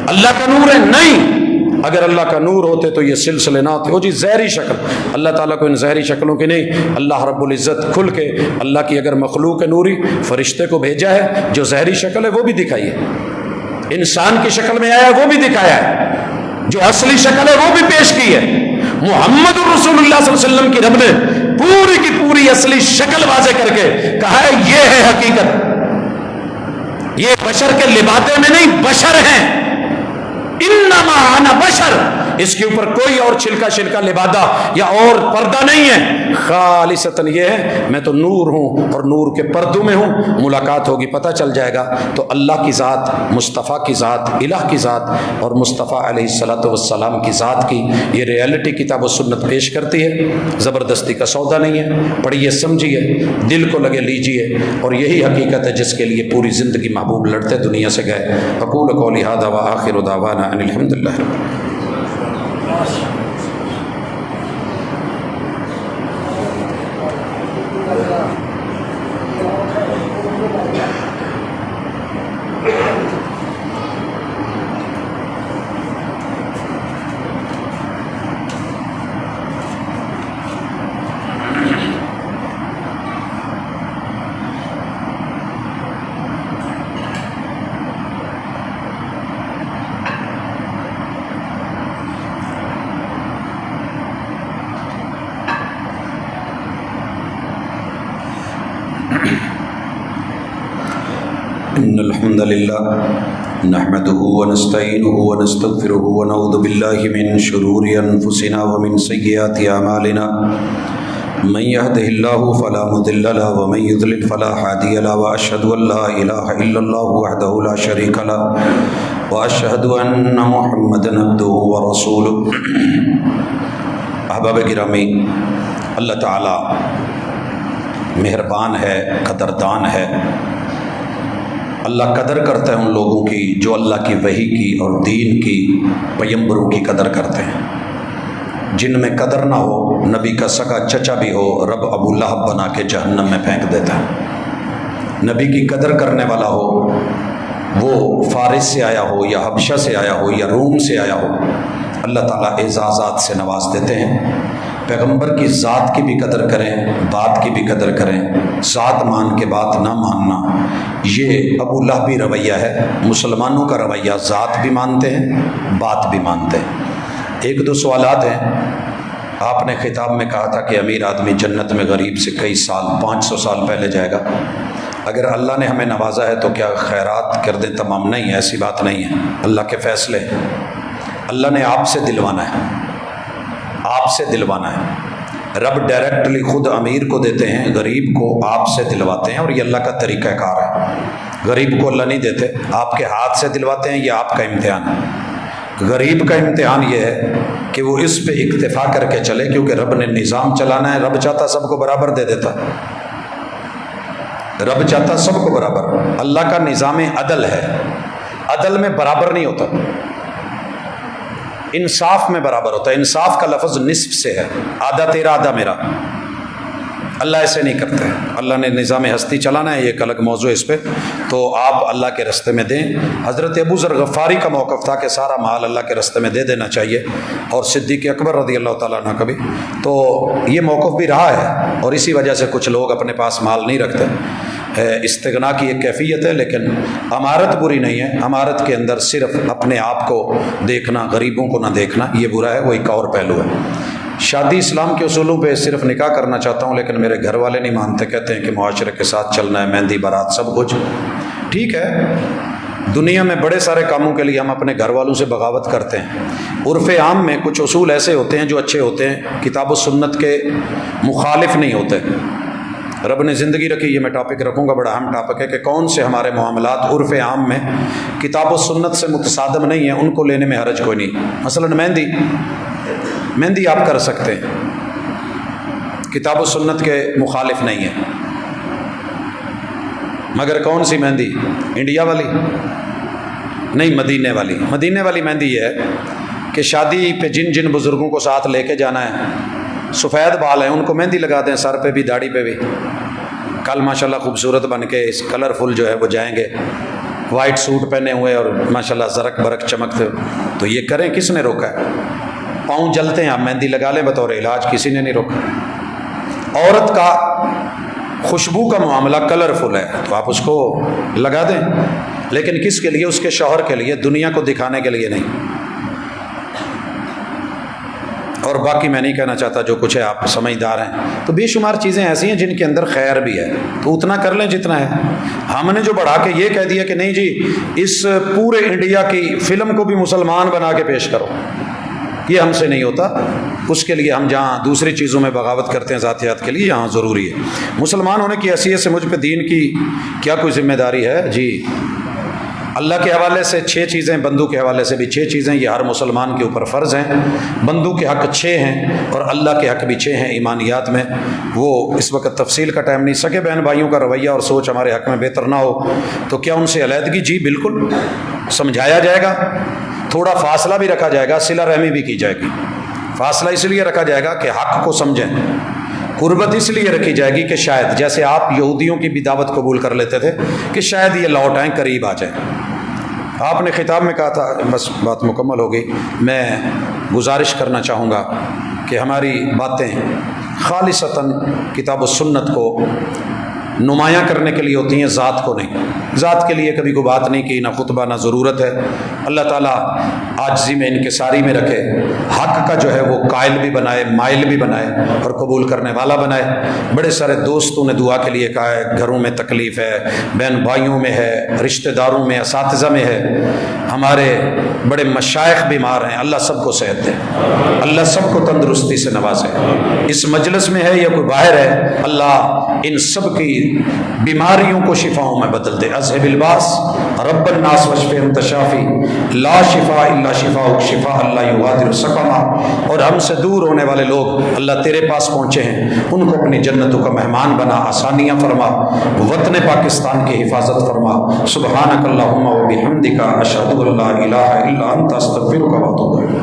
اللہ کا نور ہے، نہیں۔ اگر اللہ کا نور ہوتے تو یہ سلسلے نہ ہوتے۔ وہ جی زہری شکل، اللہ تعالیٰ کو ان زہری شکلوں کی نہیں، اللہ رب العزت کھل کے اللہ کی اگر مخلوق نوری فرشتے کو بھیجا ہے، جو زہری شکل ہے وہ بھی دکھائی ہے، انسان کی شکل میں آیا ہے وہ بھی دکھایا ہے، جو اصلی شکل ہے وہ بھی پیش کی ہے۔ محمد رسول اللہ صلی اللہ علیہ وسلم کی رب نے پوری کی پوری اصلی شکل واضح کر کے کہا ہے یہ ہے حقیقت، یہ بشر کے لبادے میں نہیں، بشر ہیں، انما انا بشر، اس کے اوپر کوئی اور چھلکا شلکا لبادہ یا اور پردہ نہیں ہے، خالصتاً یہ ہے میں تو نور ہوں اور نور کے پردوں میں ہوں۔ ملاقات ہوگی، پتہ چل جائے گا۔ تو اللہ کی ذات، مصطفیٰ کی ذات، الہ کی ذات اور مصطفیٰ علیہ الصلوۃ والسلام کی ذات کی یہ ریئلٹی کتاب و سنت پیش کرتی ہے، زبردستی کا سودا نہیں ہے۔ پڑھیے، سمجھیے، دل کو لگے لیجیے، اور یہی حقیقت ہے جس کے لیے پوری زندگی محبوب لڑتے دنیا سے گئے۔ اقول قولی ھذا وآخر دعوانا ان الحمد للہ۔ إن الحمد لله نحمده ونستعينه ونستغفره ونعوذ بالله من شرور أنفسنا ومن سيئات أعمالنا من يهده الله فلا مضل له ومن يضلل فلا هادي له وأشهد أن لا إله إلا الله وحده لا شريك له وأشهد أن محمدا عبده ورسوله. احباب گرامی، اللہ تعالی مہربان ہے، قدردان ہے. اللہ قدر کرتا ہے ان لوگوں کی جو اللہ کی وحی کی اور دین کی پیمبروں کی قدر کرتے ہیں. جن میں قدر نہ ہو، نبی کا سگا چچا بھی ہو، رب ابو لہب بنا کے جہنم میں پھینک دیتا ہے. نبی کی قدر کرنے والا ہو، وہ فارس سے آیا ہو یا حبشہ سے آیا ہو یا روم سے آیا ہو، اللہ تعالیٰ اعزازات سے نواز دیتے ہیں. پیغمبر کی ذات کی بھی قدر کریں، بات کی بھی قدر کریں. ذات مان کے بات نہ ماننا، یہ ابو لہبی رویہ ہے. مسلمانوں کا رویہ ذات بھی مانتے ہیں، بات بھی مانتے ہیں. ایک دو سوالات ہیں. آپ نے خطاب میں کہا تھا کہ امیر آدمی جنت میں غریب سے کئی سال، 500 سال پہلے جائے گا. اگر اللہ نے ہمیں نوازا ہے تو کیا خیرات کر دیں تمام؟ نہیں، ایسی بات نہیں ہے. اللہ کے فیصلے ہیں. اللہ نے آپ سے دلوانا ہے، آپ سے دلوانا ہے. رب ڈائریکٹلی خود امیر کو دیتے ہیں، غریب کو آپ سے دلواتے ہیں، اور یہ اللہ کا طریقہ کار ہے. غریب کو اللہ نہیں دیتے، آپ کے ہاتھ سے دلواتے ہیں. یہ آپ کا امتحان ہے. غریب کا امتحان یہ ہے کہ وہ اس پہ اکتفا کر کے چلے، کیونکہ رب نے نظام چلانا ہے. رب چاہتا سب کو برابر دے دیتا، رب چاہتا سب کو برابر. اللہ کا نظام عدل ہے. عدل میں برابر نہیں ہوتا، انصاف میں برابر ہوتا ہے. انصاف کا لفظ نصف سے ہے، آدھا تیرا آدھا میرا. اللہ ایسے نہیں کرتا ہے. اللہ نے نظام ہستی چلانا ہے، یہ ایک الگ موضوع ہے اس پہ. تو آپ اللہ کے راستے میں دیں. حضرت ابو ذر غفاری کا موقف تھا کہ سارا مال اللہ کے راستے میں دے دینا چاہیے، اور صدیق اکبر رضی اللہ تعالیٰ عنہ کا بھی. تو یہ موقف بھی رہا ہے، اور اسی وجہ سے کچھ لوگ اپنے پاس مال نہیں رکھتے. استغنا کی ایک کیفیت ہے، لیکن امارت بری نہیں ہے. امارت کے اندر صرف اپنے آپ کو دیکھنا، غریبوں کو نہ دیکھنا، یہ برا ہے. وہ ایک اور پہلو ہے. شادی اسلام کے اصولوں پہ صرف نکاح کرنا چاہتا ہوں، لیکن میرے گھر والے نہیں مانتے. کہتے ہیں کہ معاشرے کے ساتھ چلنا ہے، مہندی بارات سب کچھ ٹھیک ہے. دنیا میں بڑے سارے کاموں کے لیے ہم اپنے گھر والوں سے بغاوت کرتے ہیں. عرف عام میں کچھ اصول ایسے ہوتے ہیں جو اچھے ہوتے ہیں، کتاب و سنت کے مخالف نہیں ہوتے. رب نے زندگی رکھی، یہ میں ٹاپک رکھوں گا، بڑا اہم ٹاپک ہے کہ کون سے ہمارے معاملات عرف عام میں کتاب و سنت سے متصادم نہیں ہیں، ان کو لینے میں حرج کوئی نہیں. مثلا مہندی آپ کر سکتے ہیں، کتاب و سنت کے مخالف نہیں ہے. مگر کون سی مہندی؟ انڈیا والی نہیں، مدینے والی. مدینے والی مہندی یہ ہے کہ شادی پہ جن جن بزرگوں کو ساتھ لے کے جانا ہے، سفید بال ہیں، ان کو مہندی لگا دیں، سر پہ بھی داڑھی پہ بھی. کل ماشاءاللہ خوبصورت بن کے اس کلرفل جو ہے وہ جائیں گے، وائٹ سوٹ پہنے ہوئے اور ماشاءاللہ زرق برق چمکتے. تو یہ کریں، کس نے روکا ہے؟ پاؤں جلتے ہیں، آپ مہندی لگا لیں بطور علاج، کسی نے نہیں روکا. عورت کا خوشبو کا معاملہ کلرفل ہے تو آپ اس کو لگا دیں، لیکن کس کے لیے؟ اس کے شوہر کے لیے، دنیا کو دکھانے کے لیے نہیں. اور باقی میں نہیں کہنا چاہتا، جو کچھ ہے آپ سمجھدار ہیں. تو بے شمار چیزیں ایسی ہیں جن کے اندر خیر بھی ہے، تو اتنا کر لیں جتنا ہے. ہم نے جو بڑھا کے یہ کہہ دیا کہ نہیں جی اس پورے انڈیا کی فلم کو بھی مسلمان بنا کے پیش کرو، یہ ہم سے نہیں ہوتا. اس کے لیے ہم جہاں دوسری چیزوں میں بغاوت کرتے ہیں ذاتیات کے لیے، یہاں ضروری ہے. مسلمان ہونے کی حیثیت سے مجھ پہ دین کی کیا کوئی ذمہ داری ہے؟ جی، اللہ کے حوالے سے 6 چیزیں، بندوں کے حوالے سے بھی 6 چیزیں، یہ ہر مسلمان کے اوپر فرض ہیں. بندوں کے حق 6 ہیں اور اللہ کے حق بھی 6 ہیں ایمانیات میں. وہ اس وقت تفصیل کا ٹائم نہیں. سکے بہن بھائیوں کا رویہ اور سوچ ہمارے حق میں بہتر نہ ہو تو کیا ان سے علیحدگی؟ جی بالکل، سمجھایا جائے گا، تھوڑا فاصلہ بھی رکھا جائے گا، صلہ رحمی بھی کی جائے گی. فاصلہ اس لیے رکھا جائے گا کہ حق کو سمجھیں. قربت اس لیے رکھی جائے گی کہ شاید، جیسے آپ یہودیوں کی بھی دعوت قبول کر لیتے تھے کہ شاید یہ لوٹ آئیں، قریب آ جائیں. آپ نے خطاب میں کہا تھا، بس بات مکمل ہو گئی. میں گزارش کرنا چاہوں گا کہ ہماری باتیں خالصتاً کتاب و سنت کو نمایاں کرنے کے لیے ہوتی ہیں، ذات کو نہیں۔ ذات کے لیے کبھی کوئی بات نہیں کی، نہ خطبہ نہ ضرورت ہے۔ اللہ تعالیٰ عاجزی میں انکساری میں رکھے، حق کا جو ہے وہ قائل بھی بنائے، مائل بھی بنائے اور قبول کرنے والا بنائے۔ بڑے سارے دوستوں نے دعا کے لیے کہا ہے، گھروں میں تکلیف ہے، بہن بھائیوں میں ہے، رشتہ داروں میں، اساتذہ میں ہے، ہمارے بڑے مشائخ بیمار ہیں، اللہ سب کو صحت دے، اللہ سب کو تندرستی سے نوازے۔ اس مجلس میں ہے یا کوئی باہر ہے، اللہ ان سب کی بیماریوں کو شفاؤں میں بدل دے۔ اذهب الباس رب الناس واشف انت شافی لا شفاء الا شفاءک شفاء لا یغادر سقما۔ اور ہم سے دور ہونے والے لوگ اللہ تیرے پاس پہنچے ہیں، ان کو اپنی جنتوں کا مہمان بنا، آسانیاں فرما، وطن پاکستان کی حفاظت فرما۔ سبحانک اللہم و بحمدک اشہد ان لا الہ الا انت استغفرک و اتوب الیک۔